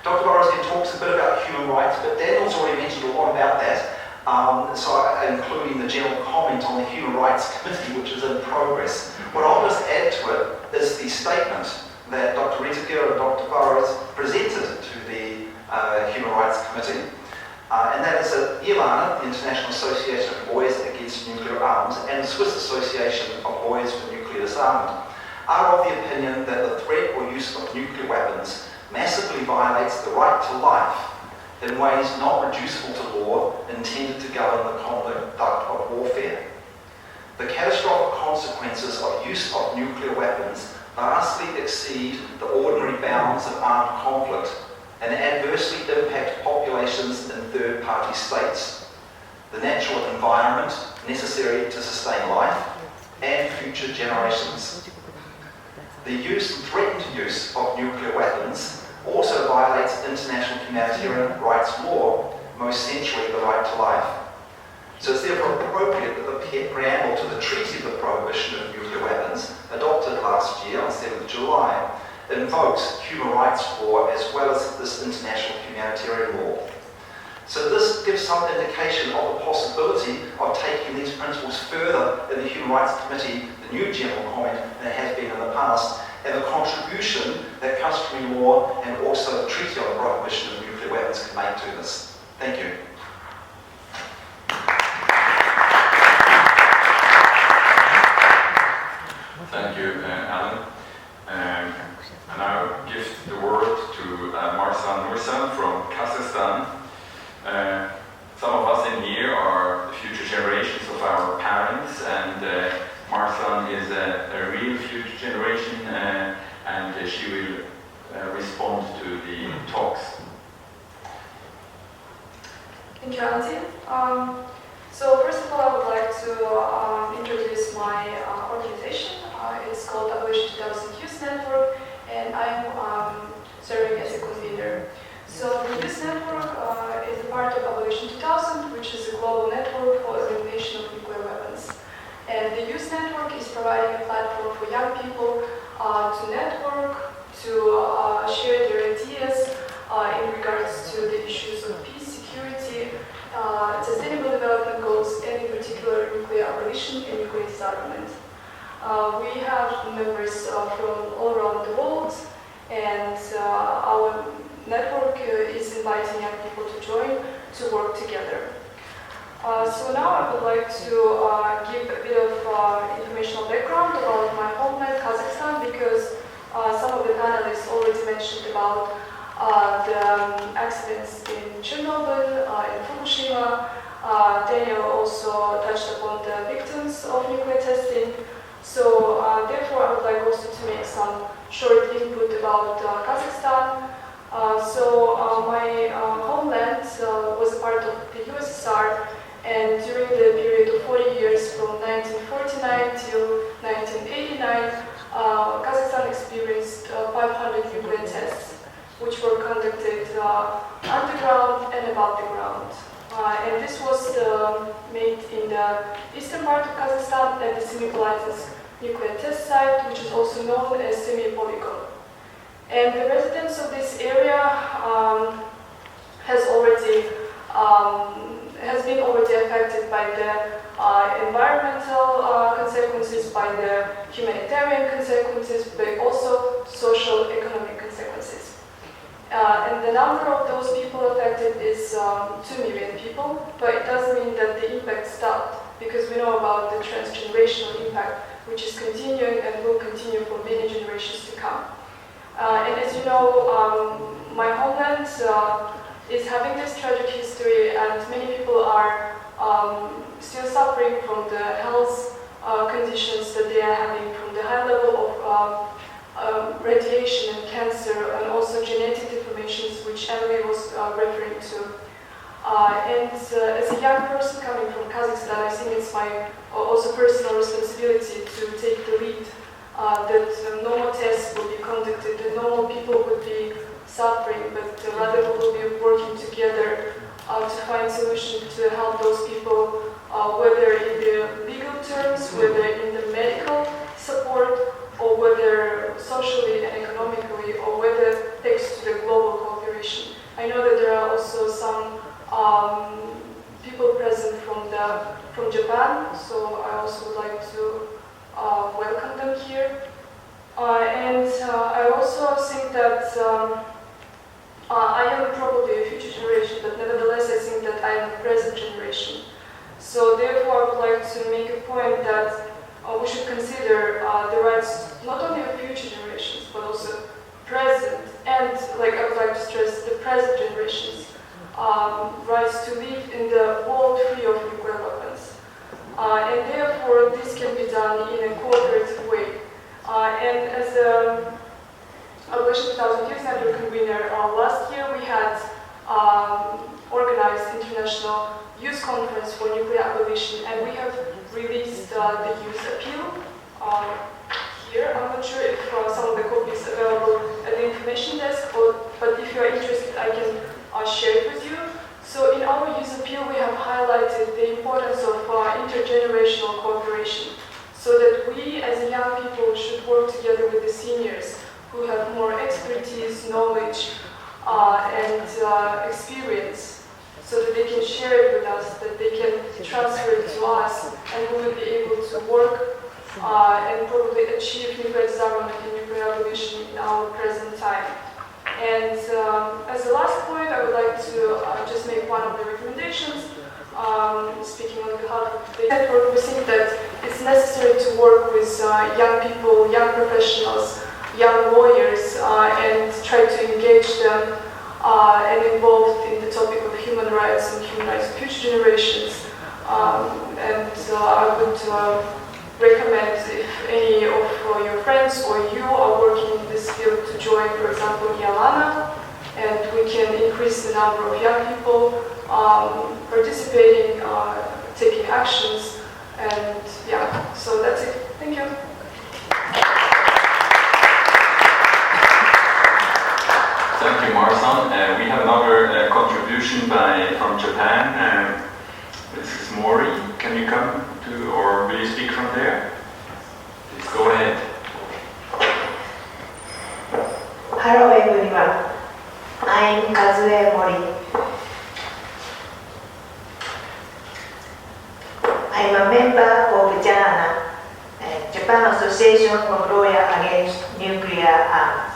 Dr. Burroughs talks a bit about human rights, but Daniel's already mentioned a lot about that, including the general comment on the Human Rights Committee, which is in progress. What I'll just add to it is the statement that Dr. Rietiker and Dr. Burroughs presented to the Human Rights Committee, and that is that IALANA, the International Association of Boys Against Nuclear Arms, and the Swiss Association of Boys for Nuclear Disarmament are of the opinion that the threat or use of nuclear weapons massively violates the right to life in ways not reducible to law intended to govern the conduct of warfare. The catastrophic consequences of use of nuclear weapons vastly exceed the ordinary bounds of armed conflict and adversely impact populations in third-party states, the natural environment necessary to sustain life, and future generations. The use and threatened use of nuclear weapons also violates international humanitarian rights law, most centrally the right to life. So it's therefore appropriate that the preamble to the Treaty of the Prohibition of Nuclear Weapons, adopted last year on 7th of July, invokes human rights law as well as this international humanitarian law. So this gives some indication of the possibility of taking these principles further in the Human Rights Committee, the new general comment, than it has been in the past, and the contribution that customary law and also the Treaty on the Prohibition of Nuclear Weapons can make to this. Thank you. Thank you, Alan. I now give the word to Marzhan Nurzhan from Kazakhstan. Some of us in here are the future generations of our parents, and Marzhan is a real future generation, and she will respond to the talks. Thank you, Andy. So first of all, I would like to introduce my organization. It's called Abolition 2000 Youth Network, and I'm serving as a convener. So the Youth Network is a part of Abolition 2000, which is a global network for elimination of nuclear weapons. And the Youth Network is providing a platform for young people to network, to share their ideas in regards to the issues of peace, security, sustainable development goals, and in particular nuclear abolition and nuclear disarmament. We have members from all around the world, and our network is inviting young people to join to work together. So now I would like to give a bit of informational background about my homeland, Kazakhstan, because some of the panelists already mentioned about the accidents in Chernobyl, in Fukushima. Daniel also touched upon the victims of nuclear testing. So therefore I would like also to make some short input about Kazakhstan. My homeland was a part of the USSR, and during the period of 40 years from 1949 till 1989, Kazakhstan experienced 500 nuclear tests, which were conducted underground and above the ground. And this was made in the eastern part of Kazakhstan at the Semipalatinsk nuclear test site, which is also known as Semi-Polygon. And the residents of this area has been already affected by the environmental consequences, by the humanitarian consequences, but also social economic consequences. And the number of those people affected is 2 million people, but it doesn't mean that the impact stopped, because we know about the transgenerational impact, which is continuing and will continue for many generations to come. And as you know, my homeland is having this tragic history, and many people are still suffering from the health conditions that they are having, from the high level of radiation and cancer, and also genetic deformations, which Emilie was referring to. And as a young person coming from Kazakhstan, I think it's my also personal responsibility to take the lead, that no more tests will be conducted, that no more people would be suffering, but rather we will be working together to find solutions to help those people, whether in the legal terms, whether in the medical support, or whether socially and economically, or whether thanks to the global cooperation. I know that there are also some people present from Japan, so I also would like to welcome them here. And I also think that I am probably a future generation, but nevertheless I think that I am a present generation. So therefore I would like to make a point that we should consider the rights not only of future generations, but also present, and like I would like to stress, the present generations' rights to live in the world free of nuclear weapons. And therefore this can be done in a cooperative way. And as the Abolition 2000 Youth Network convener, last year we had organized International Youth Conference for Nuclear Abolition, and we have released the youth appeal here. I'm not sure if some of the copies are available at the information desk, but if you are interested, I can share it with you. So in our youth appeal, we have highlighted the importance of intergenerational cooperation, so that we as young people should work together with the seniors who have more expertise, knowledge, and experience, so that they can share it with us, that they can transfer it to us, and we will be able to work and probably achieve nuclear disarmament and nuclear abolition in our present time. And as a last point, I would like to just make one of the recommendations. Speaking on behalf of the network, we think that it's necessary to work with young people, young professionals, young lawyers, and try to engage them and involved in the topic of human rights and human rights of future generations. And I would recommend, if any of your friends or you are working in this field, to join, for example, IALANA, and we can increase the number of young people participating, taking actions, and yeah, so that's it. Thank you. Thank you, Marzhan. We have another contribution from Japan. This is Mori. Can you come to, or will you speak from there? Please go ahead. Hello everyone. I'm Kazue Mori. I'm a member of JALANA, Japan Association of Lawyers Against Nuclear Arms.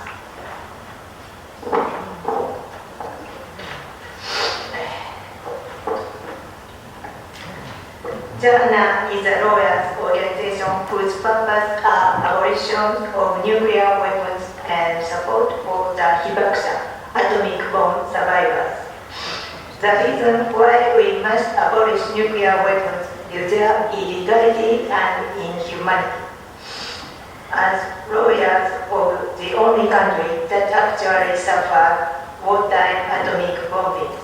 JALANA is a lawyers organization whose purpose are abolition of nuclear weapons and support for the Hibakusha, atomic bomb survivors. The reason why we must abolish nuclear weapons is their illegality and inhumanity. As lawyers of the only country that actually suffered wartime atomic bombings,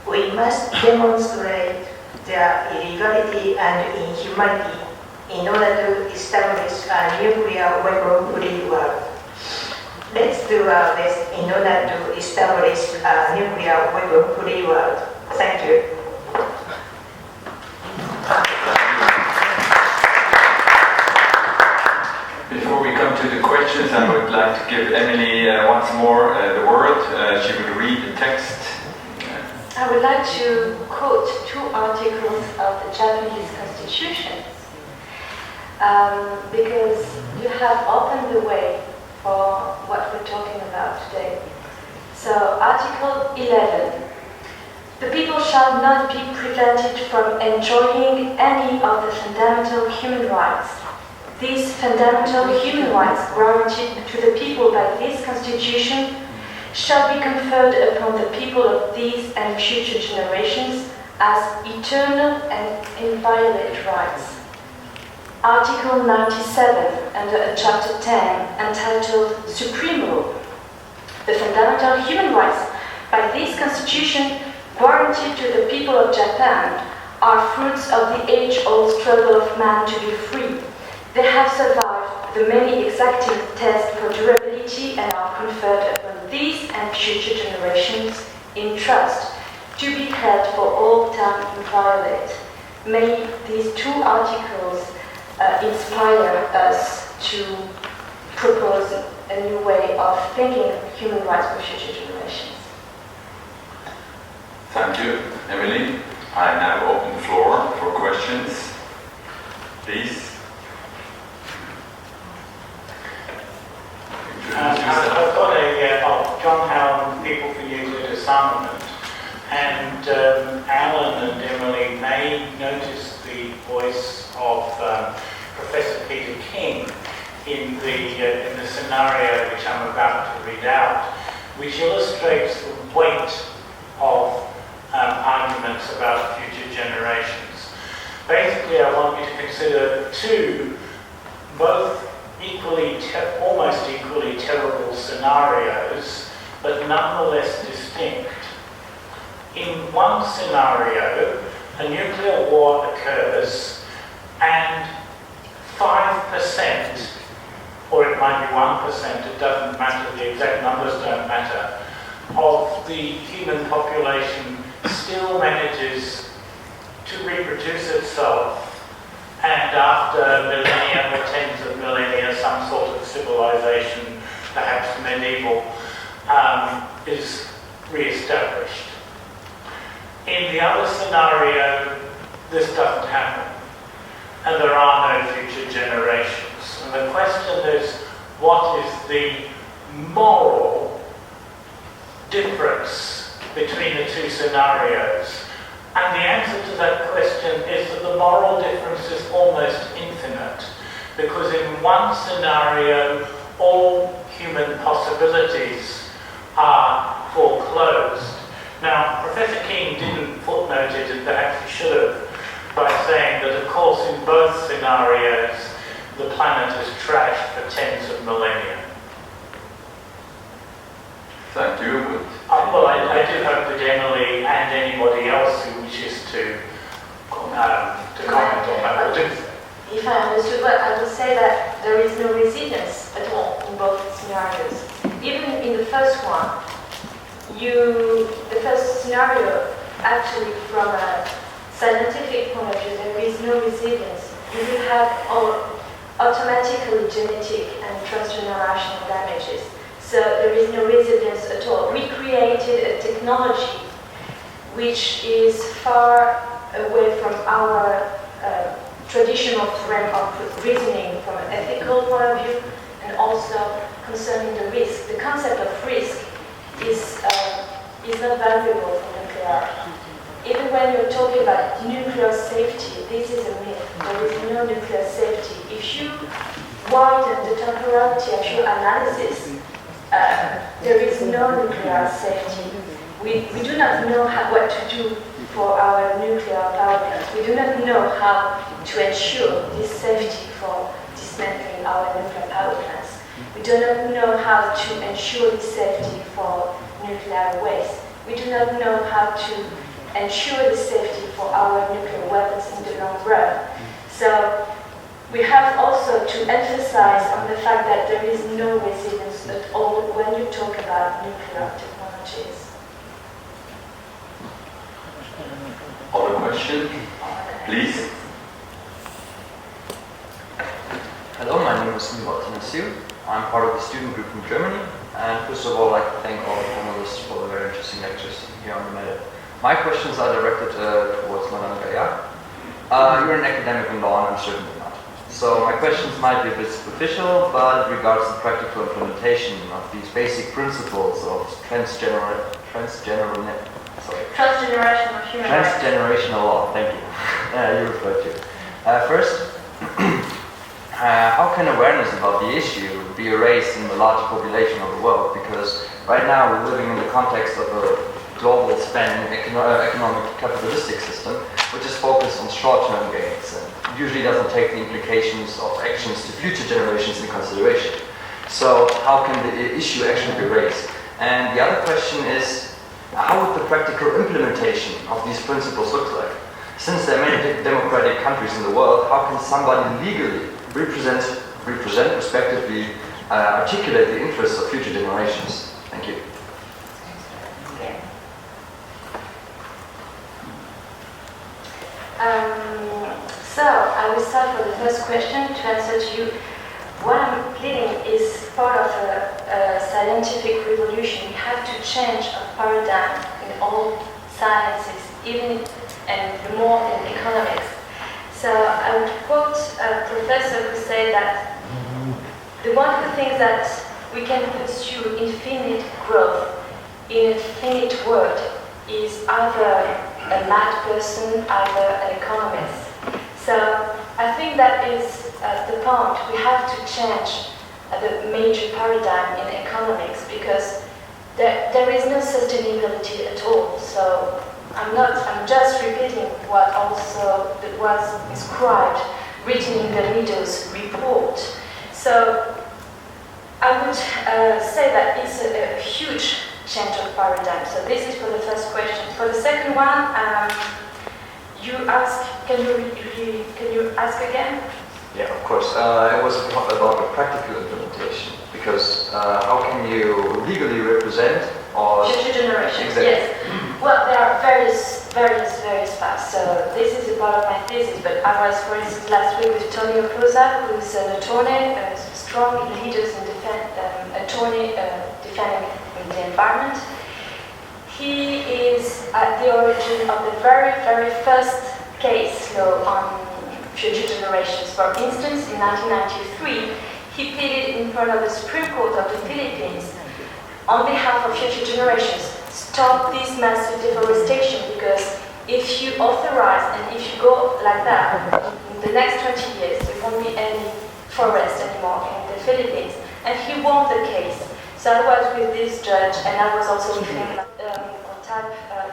we must demonstrate their illegality and inhumanity in order to establish a nuclear weapon-free world. Let's do our best in order to establish a nuclear weapon-free world. Thank you. Before we come to the questions, I would like to give Emilie once more the word. She will read the text. I would like to quote two articles of the Japanese Constitution because you have opened the way for what we're talking about today. So, Article 11. The people shall not be prevented from enjoying any of the fundamental human rights. These fundamental human rights guaranteed to the people by this Constitution shall be conferred upon the people of these and future generations as eternal and inviolate rights. Article 97, under Chapter 10, entitled Supreme Law. The fundamental human rights by this Constitution guaranteed to the people of Japan are fruits of the age-old struggle of man to be free. They have survived the many exacting tests for durability and are conferred upon these and future generations in trust to be held for all time inviolate. May these two articles inspire us to propose a new way of thinking human rights for future generations. Thank you, Emilie. I now open the floor for questions. Please. I've got a John Howland, People for Use of Disarmament, and Alan and Emilie may notice the voice of Professor Peter King in the scenario which I'm about to read out, which illustrates the weight of arguments about future generations. Basically, I want you to consider two, both almost equally terrible scenarios, but nonetheless distinct. In one scenario, a nuclear war occurs and 5%, or it might be 1%, it doesn't matter, the exact numbers don't matter, of the human population still manages to reproduce itself, and after millennia or tens of millennia, some sort of civilization, perhaps medieval, is re-established. In the other scenario, this doesn't happen, and there are no future generations. And the question is, what is the moral difference between the two scenarios? And the answer to that question is that the moral difference is almost infinite, because in one scenario, all human possibilities are foreclosed. Now, Professor King didn't footnote it, and perhaps he should have, by saying that, of course, in both scenarios, the planet is trashed for tens of millennia. Thank you. Well, I do hope that Emilie and anybody else who wishes to comment on that will do. If I understood well, I would say that there is no resilience at all in both scenarios. Even in the first one, the first scenario, actually from a scientific point of view, there is no resilience. You will have automatically genetic and transgenerational damages. So there is no resilience at all. We created a technology which is far away from our traditional frame of reasoning from an ethical point of view, and also concerning the risk. The concept of risk is not valuable for nuclear. Even when you're talking about nuclear safety, this is a myth. There is no nuclear safety. If you widen the temporality of your analysis, there is no nuclear safety. We do not know what to do for our nuclear power plants. We do not know how to ensure this safety for dismantling our nuclear power plants. We do not know how to ensure this safety for nuclear waste. We do not know how to ensure the safety for our nuclear weapons in the long run. So we have also to emphasize on the fact that there is no resilience at all when you talk about nuclear technologies. Other question, please. Hello, my name is Nurzhan. I'm part of the student group from Germany, and first of all, I'd like to thank all the panelists for the very interesting lectures here on the matter. My questions are directed towards Madame Gaillard. You're an academic in law, and I'm certainly not. So my questions might be a bit superficial, but it regards the practical implementation of these basic principles of transgenerational law. Thank you. You referred to. First, how can awareness about the issue be raised in the larger population of the world? Because right now we're living in the context of a global span economic capitalistic system, which is focused on short-term gains and usually doesn't take the implications of actions to future generations in consideration. So how can the issue actually be raised? And the other question is, how would the practical implementation of these principles look like? Since there are many democratic countries in the world, how can somebody legally represent respectively, articulate the interests of future generations? Thank you. So I will start with the first question to answer to you. What I'm pleading is part of a scientific revolution. We have to change a paradigm in all sciences, even and more in economics. So I would quote a professor who said that the one who thinks that we can pursue infinite growth in a finite world is either a mad person, either an economist. So I think that is the point. We have to change the major paradigm in economics because there is no sustainability at all. So I'm just repeating what also was described, written in the Meadows report. So I would say that it's a huge change of paradigm. So this is for the first question. For the second one, you ask, can you ask again? Yeah, of course. It was about the practical implementation, because how can you legally represent or future generations? Exactly. Yes. Well, there are various paths. So this is a part of my thesis. But I was, for instance, last week with Tony Oposa, who is an attorney, a strong leader in defending the environment. He is at the origin of the very first case law on future generations. For instance, in 1993, he pleaded in front of the Supreme Court of the Philippines on behalf of future generations, stop this massive deforestation, because if you authorize and if you go like that, in the next 20 years, there won't be any forest anymore in the Philippines. And he won the case. So I was with this judge, and I was also with him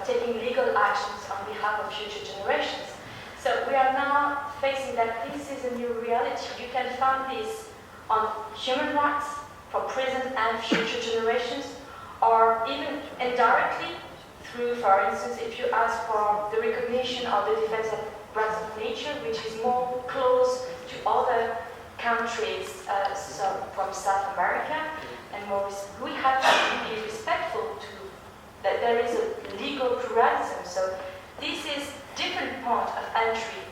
taking legal actions on behalf of future generations. So we are now facing that this is a new reality. You can find this on human rights for present and future generations, or even indirectly through, for instance, if you ask for the recognition of the defense of rights of nature, which is more close to other countries from South America, and more, we have to be respectful to that there is a legal pluralism. So this is different point of entry.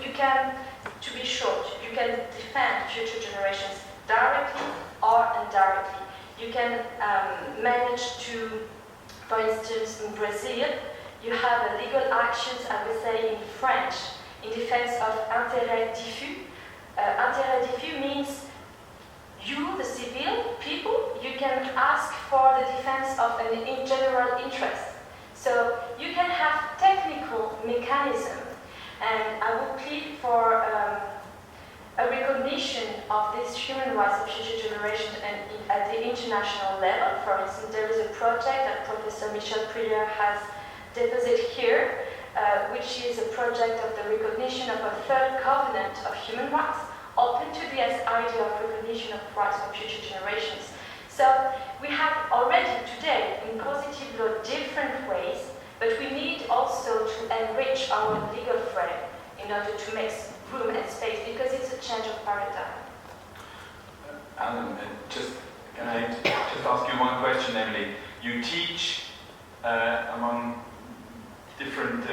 You can, to be short, you can defend future generations directly or indirectly. You can manage to, for instance, in Brazil, you have a legal actions, I would say in French, in defense of intérêt diffus. Intérêt diffus means you, the civil people, you can ask for the defense of an general interest. So you can have technical mechanism, and I would plead for a recognition of these human rights of future generations and at the international level. For instance, there is a project that Professor Michel Prieur has deposited here, which is a project of the recognition of a third covenant of human rights, open to the idea of recognition of rights for future generations. So we have already today in positive law different ways, but we need also to enrich our legal frame in order to make room and space, because it's a change of paradigm. Alan, can I just ask you one question, Emilie? You teach among different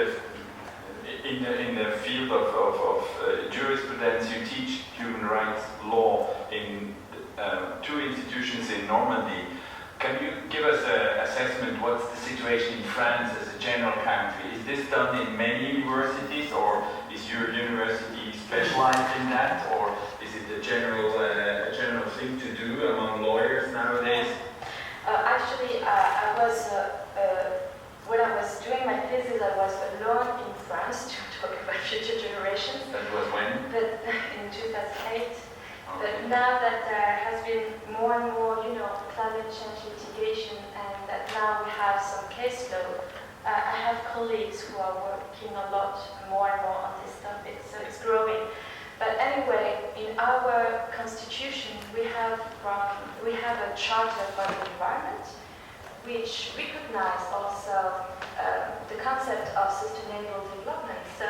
in the field of jurisprudence. You teach human rights law in two institutions in Normandy. Can you give us an assessment? What's the situation in France as a general country? Is this done in many universities, or is your university specialized in that, or is it a general thing to do among lawyers nowadays? Actually, I was when I was doing my thesis, I was alone in France to talk about future generations. That was when? But in 2008. Okay. But now that there has been more and more, climate change litigation, and that now we have some case law, I have colleagues who are working a lot more and more on this topic, so it's growing. But anyway, in our constitution, we have a charter for the environment, which recognizes also the concept of sustainable development. So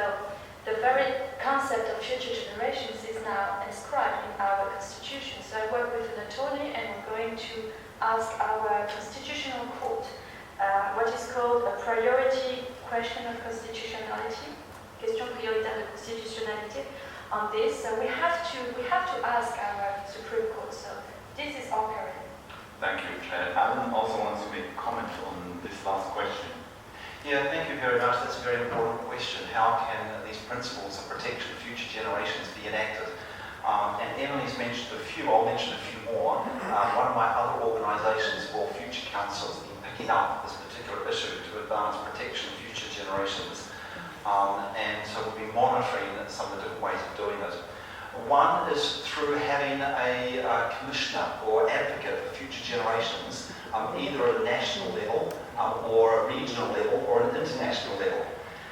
the very concept of future generations is now inscribed in our constitution. So I work with an attorney, and we're going to ask our constitutional court what is called a priority question of constitutionality, question prioritaire de constitutionnalité, on this. So we have to ask our Supreme Court. So this is occurring. Thank you. Alan also wants to make a comment on this last question. Yeah, thank you very much. That's a very important question. How can these principles of protection of future generations be enacted? And Emilie's mentioned a few, I'll mention a few more. One of my other organisations, called Future Council, has been picking up this particular issue to advance protection of future generations. And so we'll be monitoring some of the different ways of doing it. One is through having a commissioner or advocate for future generations, either at a national level or a regional level or an international level.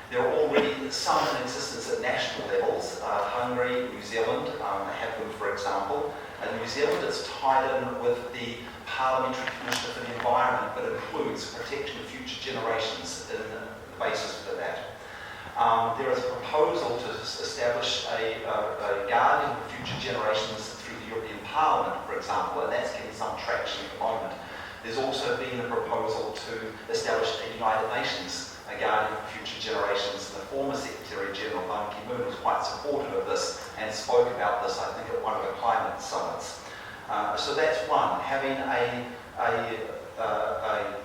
There are already some in existence at national levels. Hungary, New Zealand have them, for example. And New Zealand is tied in with the Parliamentary Commissioner for the Environment, but includes protection of future generations in the basis for that. There is a proposal to establish a guardian for future generations through the European Parliament, for example, and that's getting some traction at the moment. There's also been a proposal to establish a United Nations, a guardian for future generations, and the former Secretary General Ban Ki-moon was quite supportive of this and spoke about this, I think, at one of the climate summits. So that's one, having a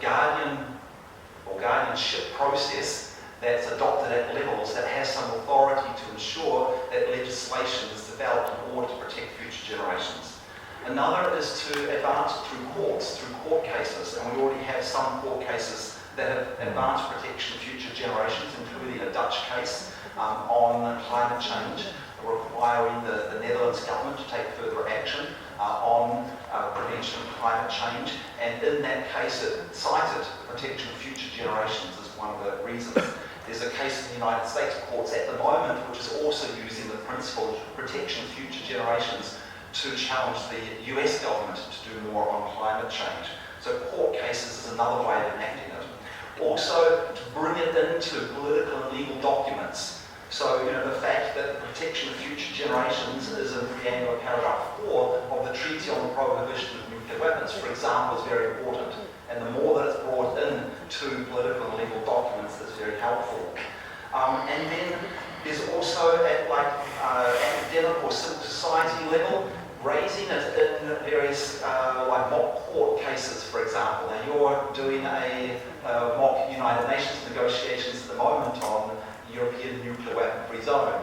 guardian or guardianship process that's adopted at levels that has some authority to ensure that legislation is developed in order to protect future generations. Another is to advance it through courts, through court cases, and we already have some court cases that have advanced protection of future generations, including a Dutch case on climate change, requiring the Netherlands government to take further action on prevention of climate change, and in that case it cited protection of future generations as one of the reasons. There's a case in the United States courts at the moment which is also using the principle of protection of future generations to challenge the US government to do more on climate change. So court cases is another way of enacting it. Also, to bring it into political and legal documents. So, the fact that the protection of future generations is in preamble paragraph 4 of the Treaty on the Prohibition of Nuclear Weapons, for example, is very important. And the more that it's brought in to political and legal documents, that's very helpful. And then there's also at academic or civil society level, raising it in various mock court cases, for example. Now you're doing a mock United Nations negotiations at the moment on European nuclear weapon-free zone.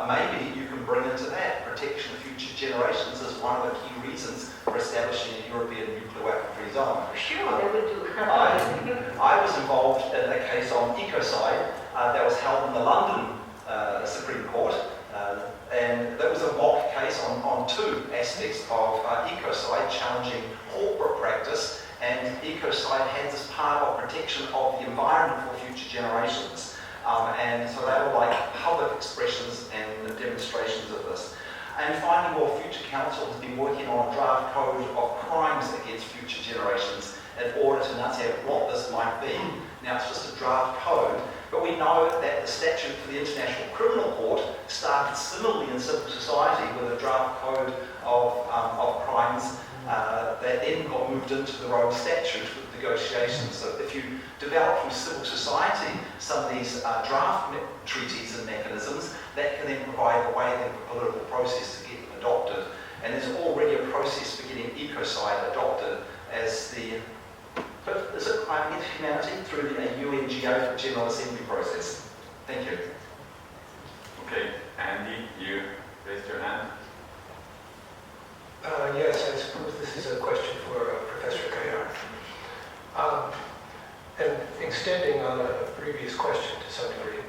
Maybe you can bring into that protection of future generations as one of the key reasons for establishing a European nuclear weapon-free zone. Sure, they would do. I was involved in a case on ecocide that was held in the London Supreme Court, and that was a mock case on two aspects of ecocide, challenging corporate practice, and ecocide has as part of protection of the environment for future generations. And so they were like public expressions and demonstrations of this. And finally, Future Council has been working on a draft code of crimes against future generations in order to enunciate what this might be. Now, it's just a draft code, but we know that the statute for the International Criminal Court started similarly in civil society with a draft code of crimes that then got moved into the Rome Statute with negotiations. So if you develop from civil society some of these draft treaties and mechanisms, that can then provide the way then for political process to get adopted. And there's already a process for getting ecocide adopted as the but is it interhumanity through the UNGO General Assembly process? Thank you. Okay, Andy, you raised your hand. Yes, I suppose this is a question for Professor Gaillard. And extending on a previous question to some degree,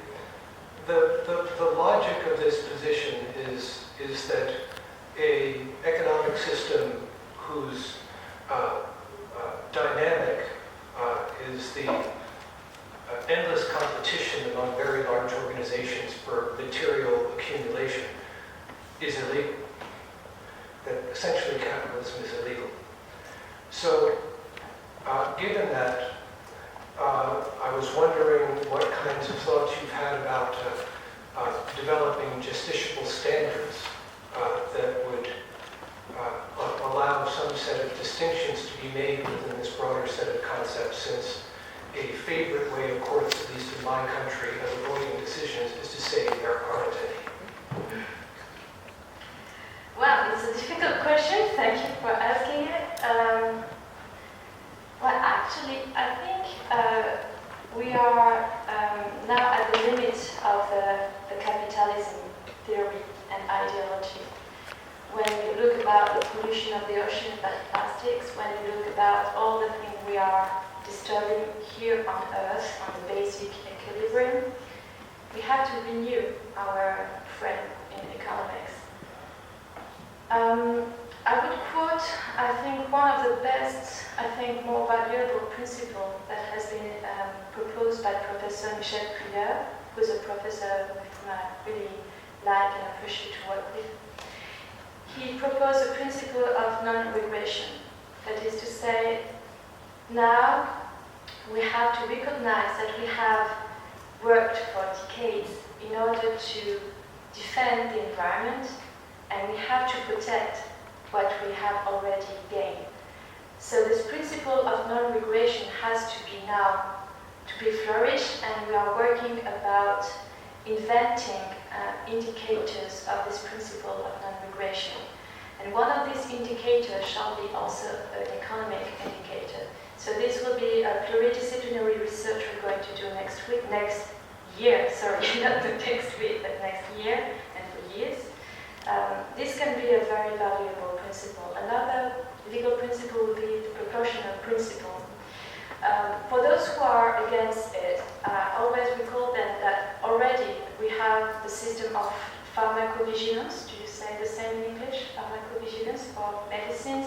the logic of this position is that an economic system whose dynamic is the endless competition among very large organizations for material accumulation is illegal. That essentially capitalism is illegal. So, given that, I was wondering what kinds of thoughts you've had about developing justiciable standards that would allow some set of distinctions to be made within this broader set of concepts, since a favorite way of courts, at least in my country, of avoiding decisions is to say there aren't any. Well, it's a difficult question. Thank you for asking it. Well, actually, I think we are now at the limit of the capitalism theory and ideology. When you look about the pollution of the ocean by plastics, when you look about all the things we are disturbing here on Earth, on the basic equilibrium, we have to renew our frame in economics. I would quote, I think, one of the best, I think, more valuable principle that has been proposed by Professor Michel Gaillard, who is a professor whom I really like and appreciate to work with. He proposed a principle of non-regression. That is to say, now we have to recognize that we have worked for decades in order to defend the environment, and we have to protect what we have already gained. So this principle of non-regression has to be now to be flourished, and we are working about inventing indicators of this principle of non-regression. And one of these indicators shall be also an economic indicator. So this will be a pluridisciplinary research we're going to do next year, not the next week, but next year and for years. This can be a very valuable principle. Another legal principle would be the proportional principle. For those who are against it, I always recall them that already we have the system of pharmacovigilance. Do you say the same in English? Pharmacovigilance for medicines.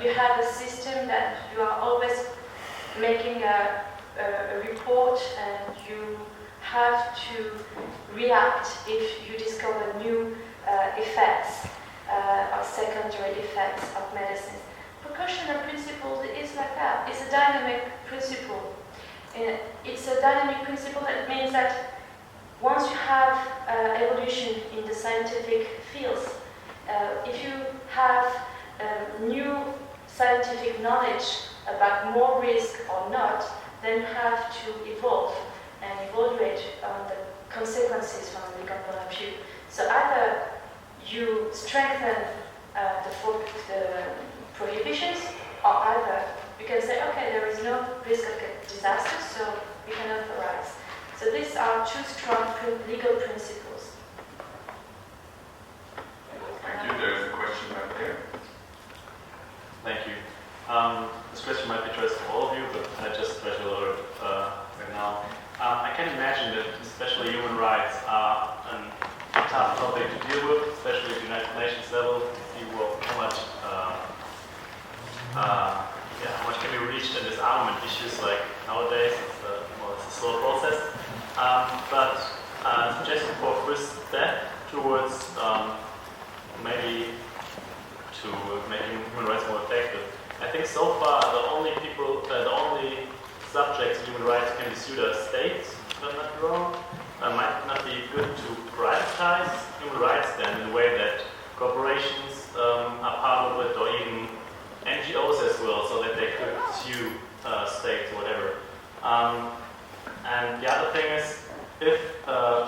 You have a system that you are always making a report, and you have to react if you discover new effects or secondary effects of medicines. Precautionary principle is like that. It's a dynamic principle. It's a dynamic principle that means that once you have evolution in the scientific fields, if you have new scientific knowledge about more risk or not, then you have to evolve and evaluate on the consequences from a legal point of view. So either you strengthen the prohibitions, or either you can say, okay, there is no risk of disaster, so we can authorize. So these are two strong legal principles. Thank you. There is a question back there. Thank you. This question might be addressed to all of you, but I just try to load it right now. I can imagine that especially human rights are a tough topic to deal with, especially at the United Nations level. See how much can be reached in disarmament issues like nowadays. It's a slow process. But suggesting for a first step towards maybe to making human rights more effective. I think so far the only subjects of human rights can be sued are states, if I'm not wrong. Might not be good to privatize human rights then in a way that corporations are part of it, or even NGOs as well, so that they could sue states or whatever. And the other thing is, if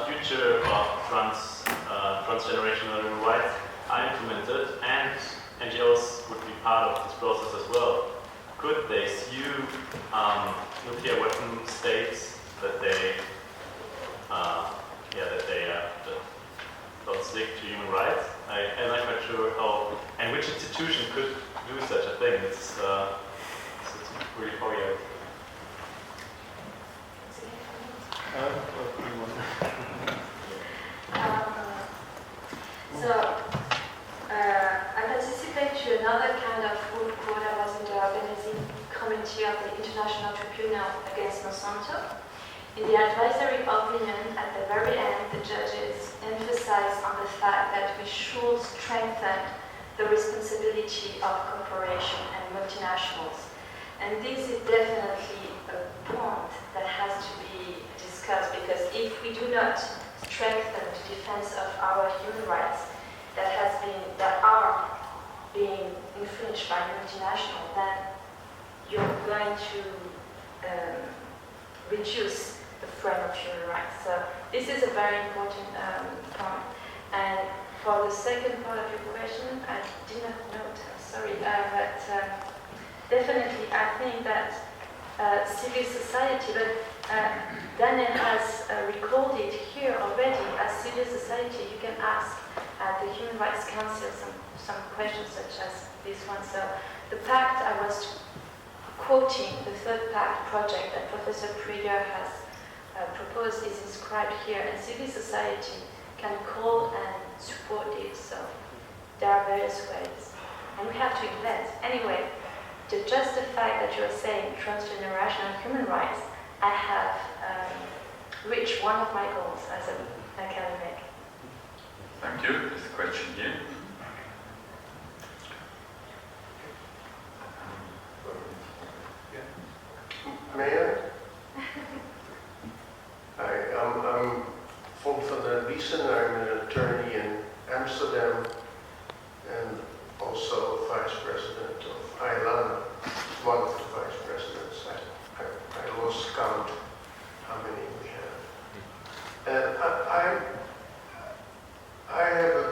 future transgenerational human rights are implemented and NGOs would be part of this process as well, could they sue nuclear weapon states that they don't stick to human rights? I'm not quite sure how, and which institution could do such a thing. It's really foggy. I participate to another kind of food court. I was in the organizing committee of the International Tribunal against Monsanto. In the advisory opinion, at the very end, the judges emphasized on the fact that we should strengthen the responsibility of corporations and multinationals. And this is definitely a point that has to be discussed, because if we do not strengthen the defense of our human rights that are being infringed by multinationals, then you're going to reduce the frame of human rights. So this is a very important point. And for the second part of your question, I did not note, I'm sorry, but definitely I think that civil society, but Daniel has recalled it here already. As civil society, you can ask the Human Rights Council some questions such as this one. So the pact I was quoting, the third pact project that Professor Krieger has proposed, is inscribed here, and civil society can call and support it. So there are various ways, and we have to invent. Anyway, to just the fact that you're saying transgenerational human rights, I have reached one of my goals as an academic. Thank you. There's a question here. May I'm von der Wiesen. I'm an attorney in Amsterdam and also vice president of IALANA, one of the vice presidents. I lost count how many we have. And I have a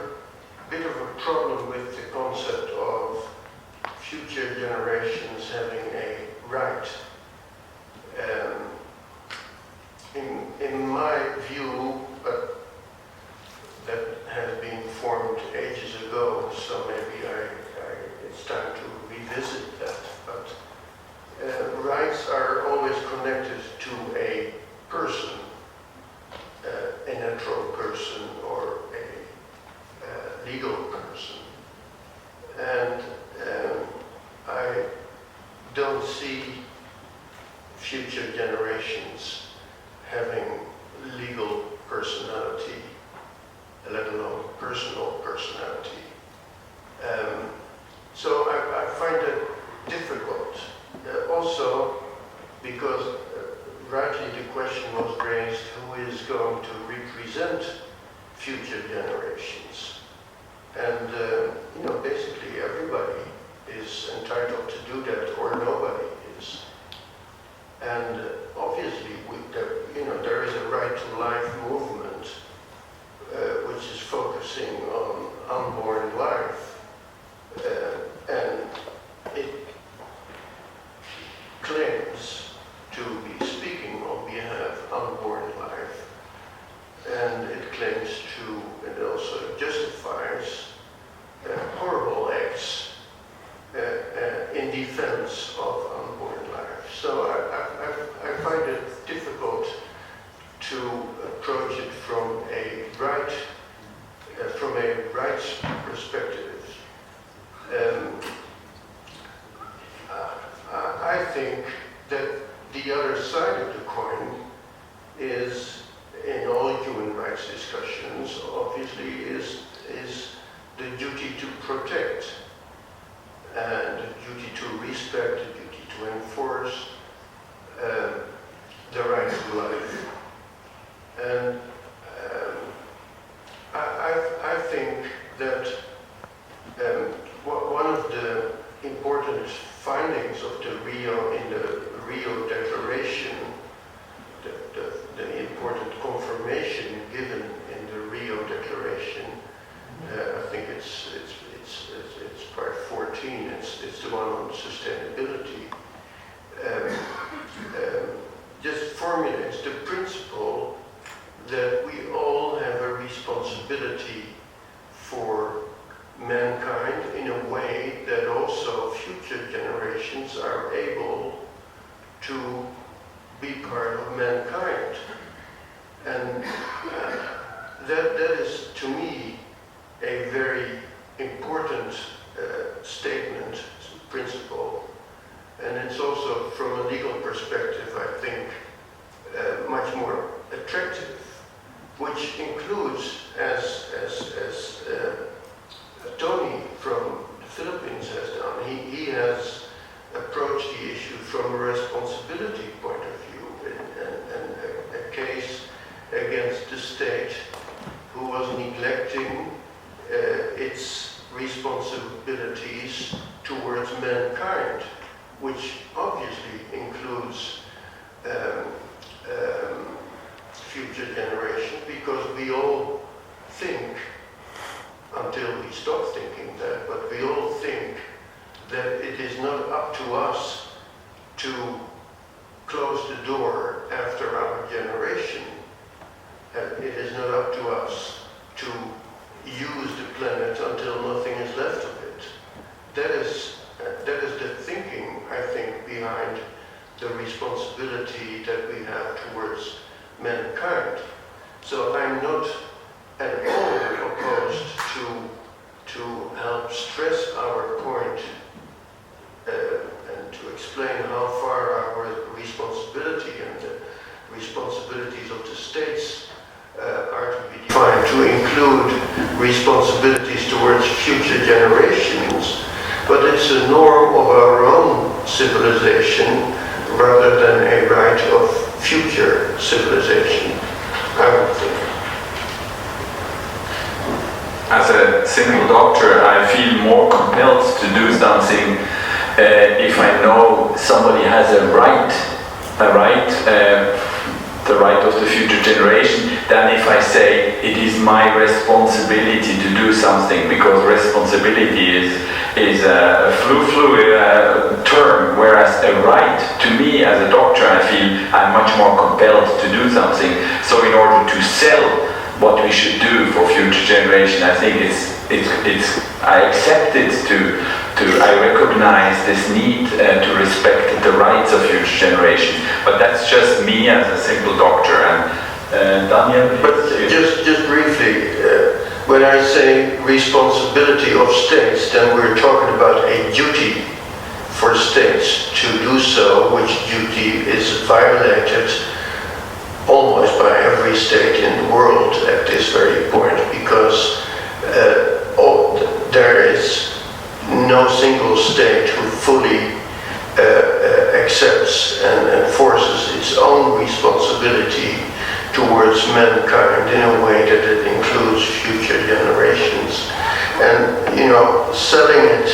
bit of a problem with the concept of future generations having a right. In my view, but that has been formed ages ago, so maybe it's time to revisit that. But rights are always connected to a person, a natural person or a legal person. And I don't see future generations having legal personality, let alone personal personality. So I find it difficult. Also, because rightly the question was raised, who is going to represent future generations? And basically everybody is entitled to do that, or nobody is. And obviously, there is a right to life movement, which is focusing on unborn life, and it claims to be speaking on behalf of unborn life, and it claims to, and also justifies horrible acts in defense of unborn life. So I find it difficult to approach it from a rights perspective. I think that the other side of the coin is, in all human rights discussions, obviously is the duty to protect, and the duty to respect, the duty to enforce the right to life. And I think that one of the important findings of the Rio Declaration, the important confirmation given in the Rio Declaration, I think it's part 14. It's the one on sustainability. future generations are able to be part of mankind. And that is, to me, a very important statement, principle. And it's also, from a legal perspective, I think, much more attractive, which includes, as Tony from the Philippines has done, he has approached the issue from a responsibility point of view, and a case against the state who was neglecting its responsibilities towards mankind, which obviously includes future generations, because we all think, until we stop thinking that, but we all think that it is not up to us to close the door after our generation. It is not up to us to use the planet until nothing is left of it. That is the thinking, I think, behind the responsibility that we have towards mankind. So I'm not at all opposed to help stress our point and to explain how far our responsibility and the responsibilities of the states are to be defined, to include responsibilities towards future generations, but it's a norm of our own civilization rather than a right of future civilization, I would think. As a simple doctor, I feel more compelled to do something if I know somebody has the right of the future generation, than if I say it is my responsibility to do something, because responsibility is a fluid term, whereas a right, to me as a doctor, I feel I'm much more compelled to do something. So in order to sell what we should do for future generation, I think I accept it I recognize this need to respect the rights of future generation. But that's just me as a simple doctor. And Daniel? But just briefly, when I say responsibility of states, then we're talking about a duty for states to do so, which duty is violated almost by every state in the world at this very point, because there is no single state who fully accepts and enforces its own responsibility towards mankind in a way that it includes future generations. And, selling it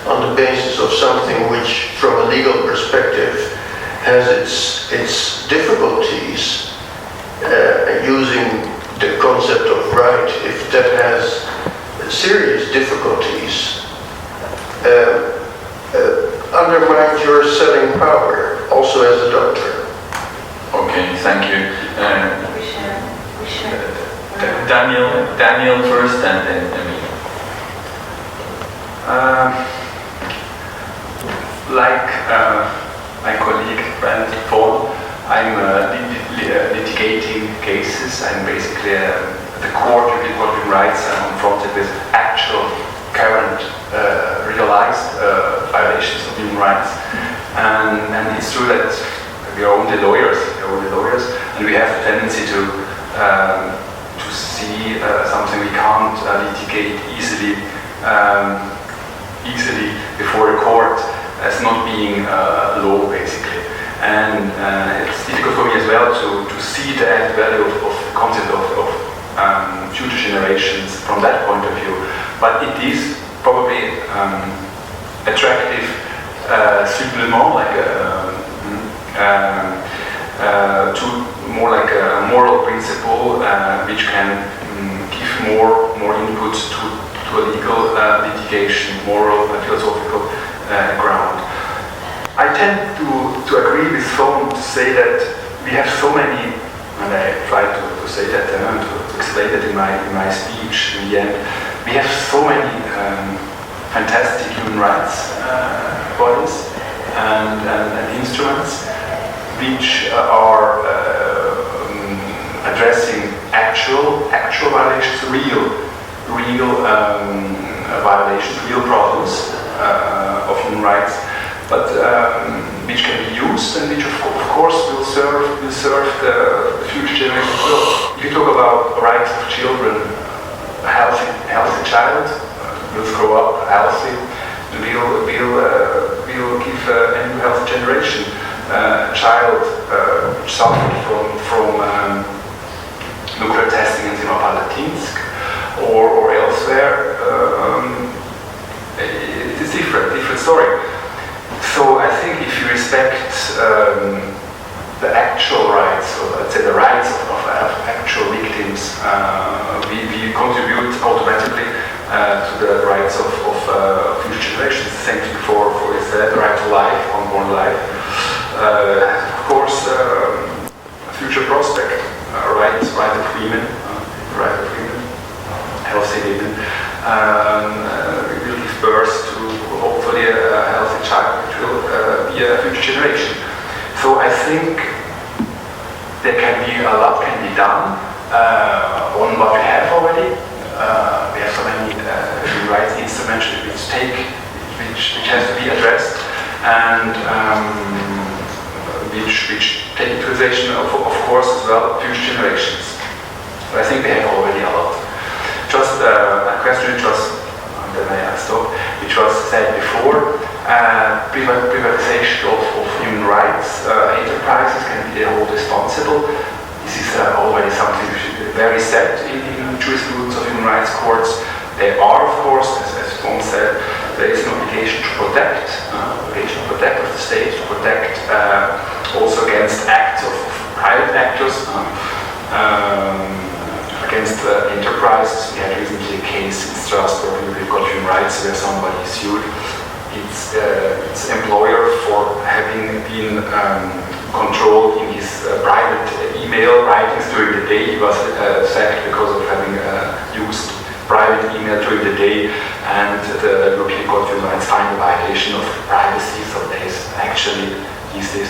on the basis of something which, from a legal perspective, has its difficulties, using the concept of right, if that has serious difficulties, undermines your selling power, also as a doctor. Okay, thank you. Daniel first, and then Emilie. Like my colleague Brand Paul, I'm litigating cases. I'm basically at the court of human rights. I'm confronted with actual, current, realized violations of human rights. And it's true that we are only lawyers, and we have a tendency to see something we can't litigate easily before a court as not being law, basically. And it's difficult for me as well to see the added value of the concept of future generations from that point of view. But it is probably attractive, simplement like to more like a moral principle which can give more input to a legal litigation, moral, philosophical ground. I tend to agree with Coen to say that we have so many, and I try to say that to explain that in my speech in the end, we have so many fantastic human rights bodies and instruments which are addressing actual violations, real violations, real problems of human rights, but which can be used and which of course will serve the future generations. So if you talk about rights of children, a healthy child will grow up healthy, will give a new healthy generation. A child which suffered from nuclear testing in Zimbabwe or elsewhere, it is different story. So I think if you respect the actual rights, or let's say the rights of actual victims, we contribute automatically to the rights of future generations. Same thing for the right to life, unborn life. Of course, future prospect, right of women, healthy women, will give birth to hopefully a healthy child, which will be a future generation. So I think there a lot can be done on what we have already. We have so many human rights instruments which has to be addressed, and which take into consideration of course as well future generations. But I think we have already a lot. Just a question which was, then I stop, which was said before, privatization of human rights enterprises can be held responsible. This is already something which is very set in jurisprudence of human rights courts. There are, of course, as Tom said, there is an obligation to protect of the state, to protect also against acts of private actors, against enterprises. We had recently a case in Strasbourg with human rights where somebody sued its employer for having been controlled in his private email writings during the day. He was sacked because of having used private email during the day, and the European Court of Human Rights found a violation of privacy. So there is actually these days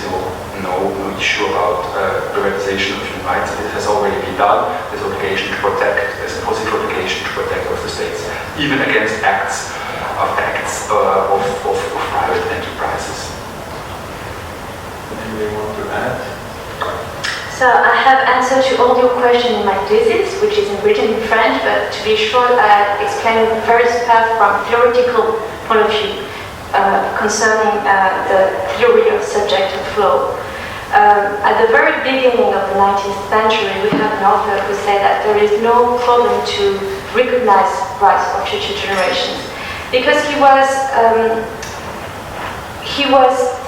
no issue about privatization of human rights. It has already been done. There's obligation to protect. There's a positive obligation to protect of the states, even against acts of private enterprises. Anybody want to add? So I have answered to all your questions in my thesis, which is written in French, but to be short, I explained various paths from theoretical point of view concerning the theory of subjective flow. At the very beginning of the 19th century, we have an author who said that there is no problem to recognize rights for future generations, because he was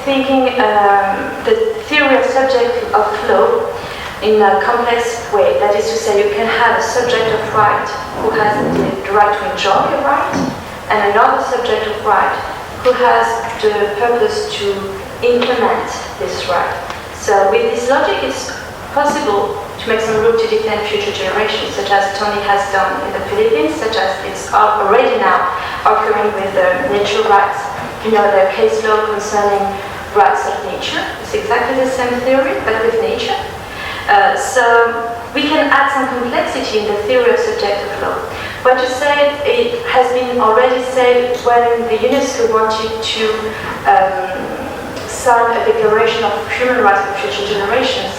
thinking the theory of subject of flow in a complex way. That is to say, you can have a subject of right who has the right to enjoy a right, and another subject of right who has the purpose to implement this right. So with this logic, it's possible to make some room to defend future generations, such as Tony has done in the Philippines, such as it's already now occurring with nature rights. You know, the case law concerning rights of nature. It's exactly the same theory, but with nature. So we can add some complexity in the theory of subjective law. What you said, it has been already said when the UNESCO wanted to sign a declaration of human rights for future generations.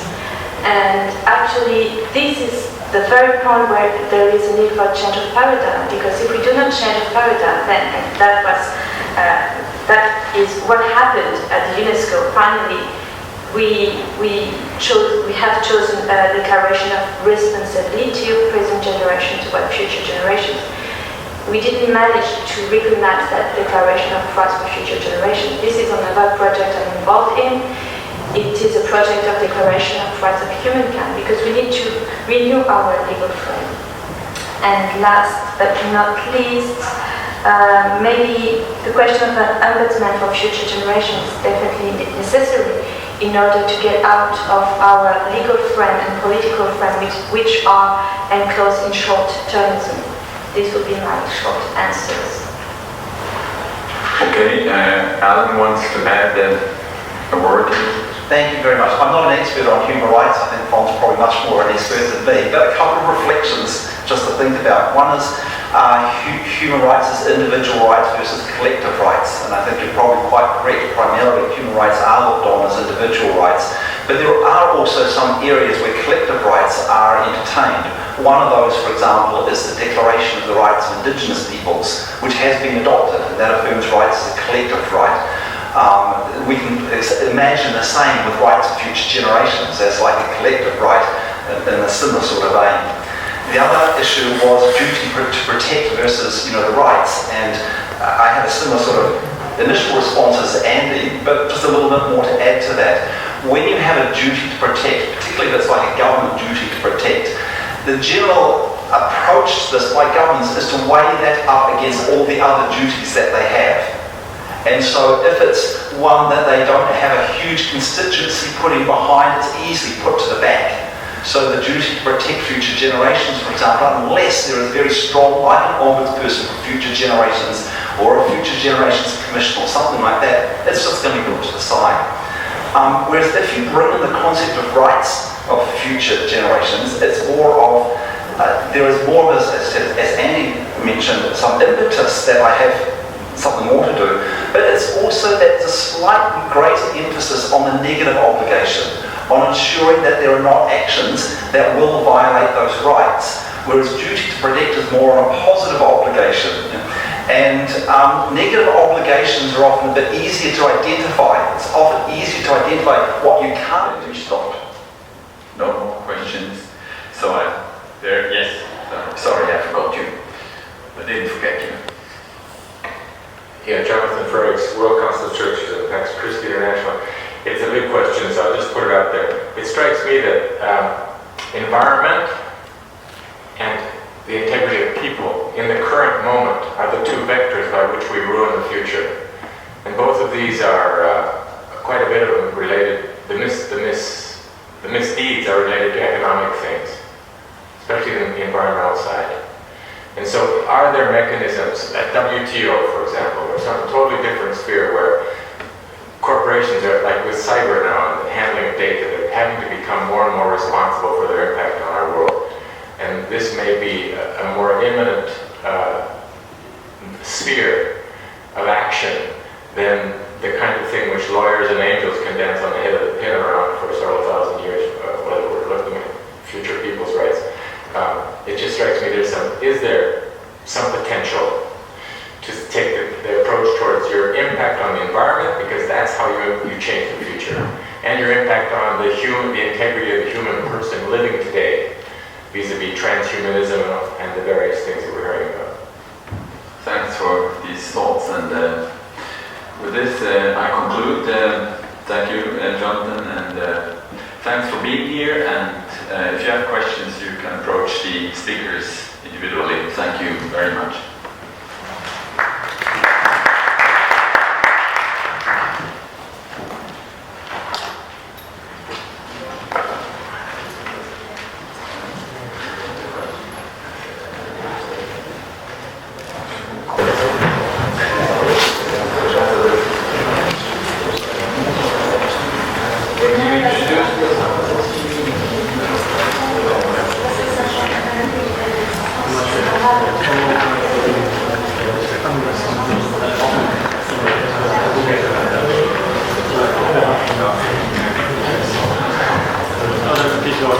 And actually, this is the very point where there is a need for a change of paradigm, because if we do not change of paradigm, then that is what happened at the UNESCO. Finally, we have chosen a declaration of responsibility of present generation toward future generations. We didn't manage to recognize that declaration of rights for future generations. This is another project I'm involved in. It is a project of declaration of rights of humankind, because we need to renew our legal frame. And last but not least, maybe the question of an ombudsman for future generations is definitely necessary in order to get out of our legal frame and political frame, which are enclosed in short-termism. This would be my short answers. Okay, Alan wants to add a word. Thank you very much. I'm not an expert on human rights. I think Fon's probably much more an expert than me. But a couple of reflections just to think about. One is human rights as individual rights versus collective rights. And I think you're probably quite correct. Primarily, human rights are looked on as individual rights. But there are also some areas where collective rights are entertained. One of those, for example, is the Declaration of the Rights of Indigenous Peoples, which has been adopted, and that affirms rights as a collective right. We can imagine the same with rights of future generations as like a collective right in a similar sort of vein. The other issue was duty to protect versus, the rights, and I had a similar sort of initial response as Andy, but just a little bit more to add to that. When you have a duty to protect, particularly that's like a government duty to protect, the general approach to this by governments is to weigh that up against all the other duties that they have. And so if it's one that they don't have a huge constituency putting behind, it's easily put to the back. So the duty to protect future generations, for example, unless there is very strong, like an ombudsperson for future generations, or a future generations commission or something like that, it's just going to be put to the side. Whereas if you bring in the concept of rights of future generations, it's more of, there is more of, as Andy mentioned, some impetus that I have something more to do, but it's also that there's a slightly greater emphasis on the negative obligation, on ensuring that there are not actions that will violate those rights, whereas duty to protect is more on a positive obligation. And negative obligations are often a bit easier to identify. It's often easier to identify what you can't do. Stop. No more questions. So yes. Sorry, I forgot you. I didn't forget you. Yeah, Jonathan Frakes, World Council of Churches and Pax Christi International. It's a big question, so I'll just put it out there. It strikes me that environment and the integrity of people in the current moment are the two vectors by which we ruin the future. And both of these are quite a bit of them related. The misdeeds are related to economic things, especially in the environmental side. And so are there mechanisms at WTO, for example, or some totally different sphere where corporations are, like with cyber now and handling of data, they're having to become more and more responsible for their impact on our world. And this may be a more imminent sphere of action than the kind of thing which lawyers and angels can dance on the head of the pin around for several thousand years, whether we're looking at future people's rights. It just strikes me is there some potential to take the approach towards your impact on the environment, because that's how you change the future, and your impact on the integrity of the human person living today, vis-a-vis transhumanism and the various things that we're hearing about. Thanks for these thoughts, and with this I conclude. Thank you, Jonathan, and thanks for being here, and if you have questions, you can approach the speakers individually. Thank you very much. Other people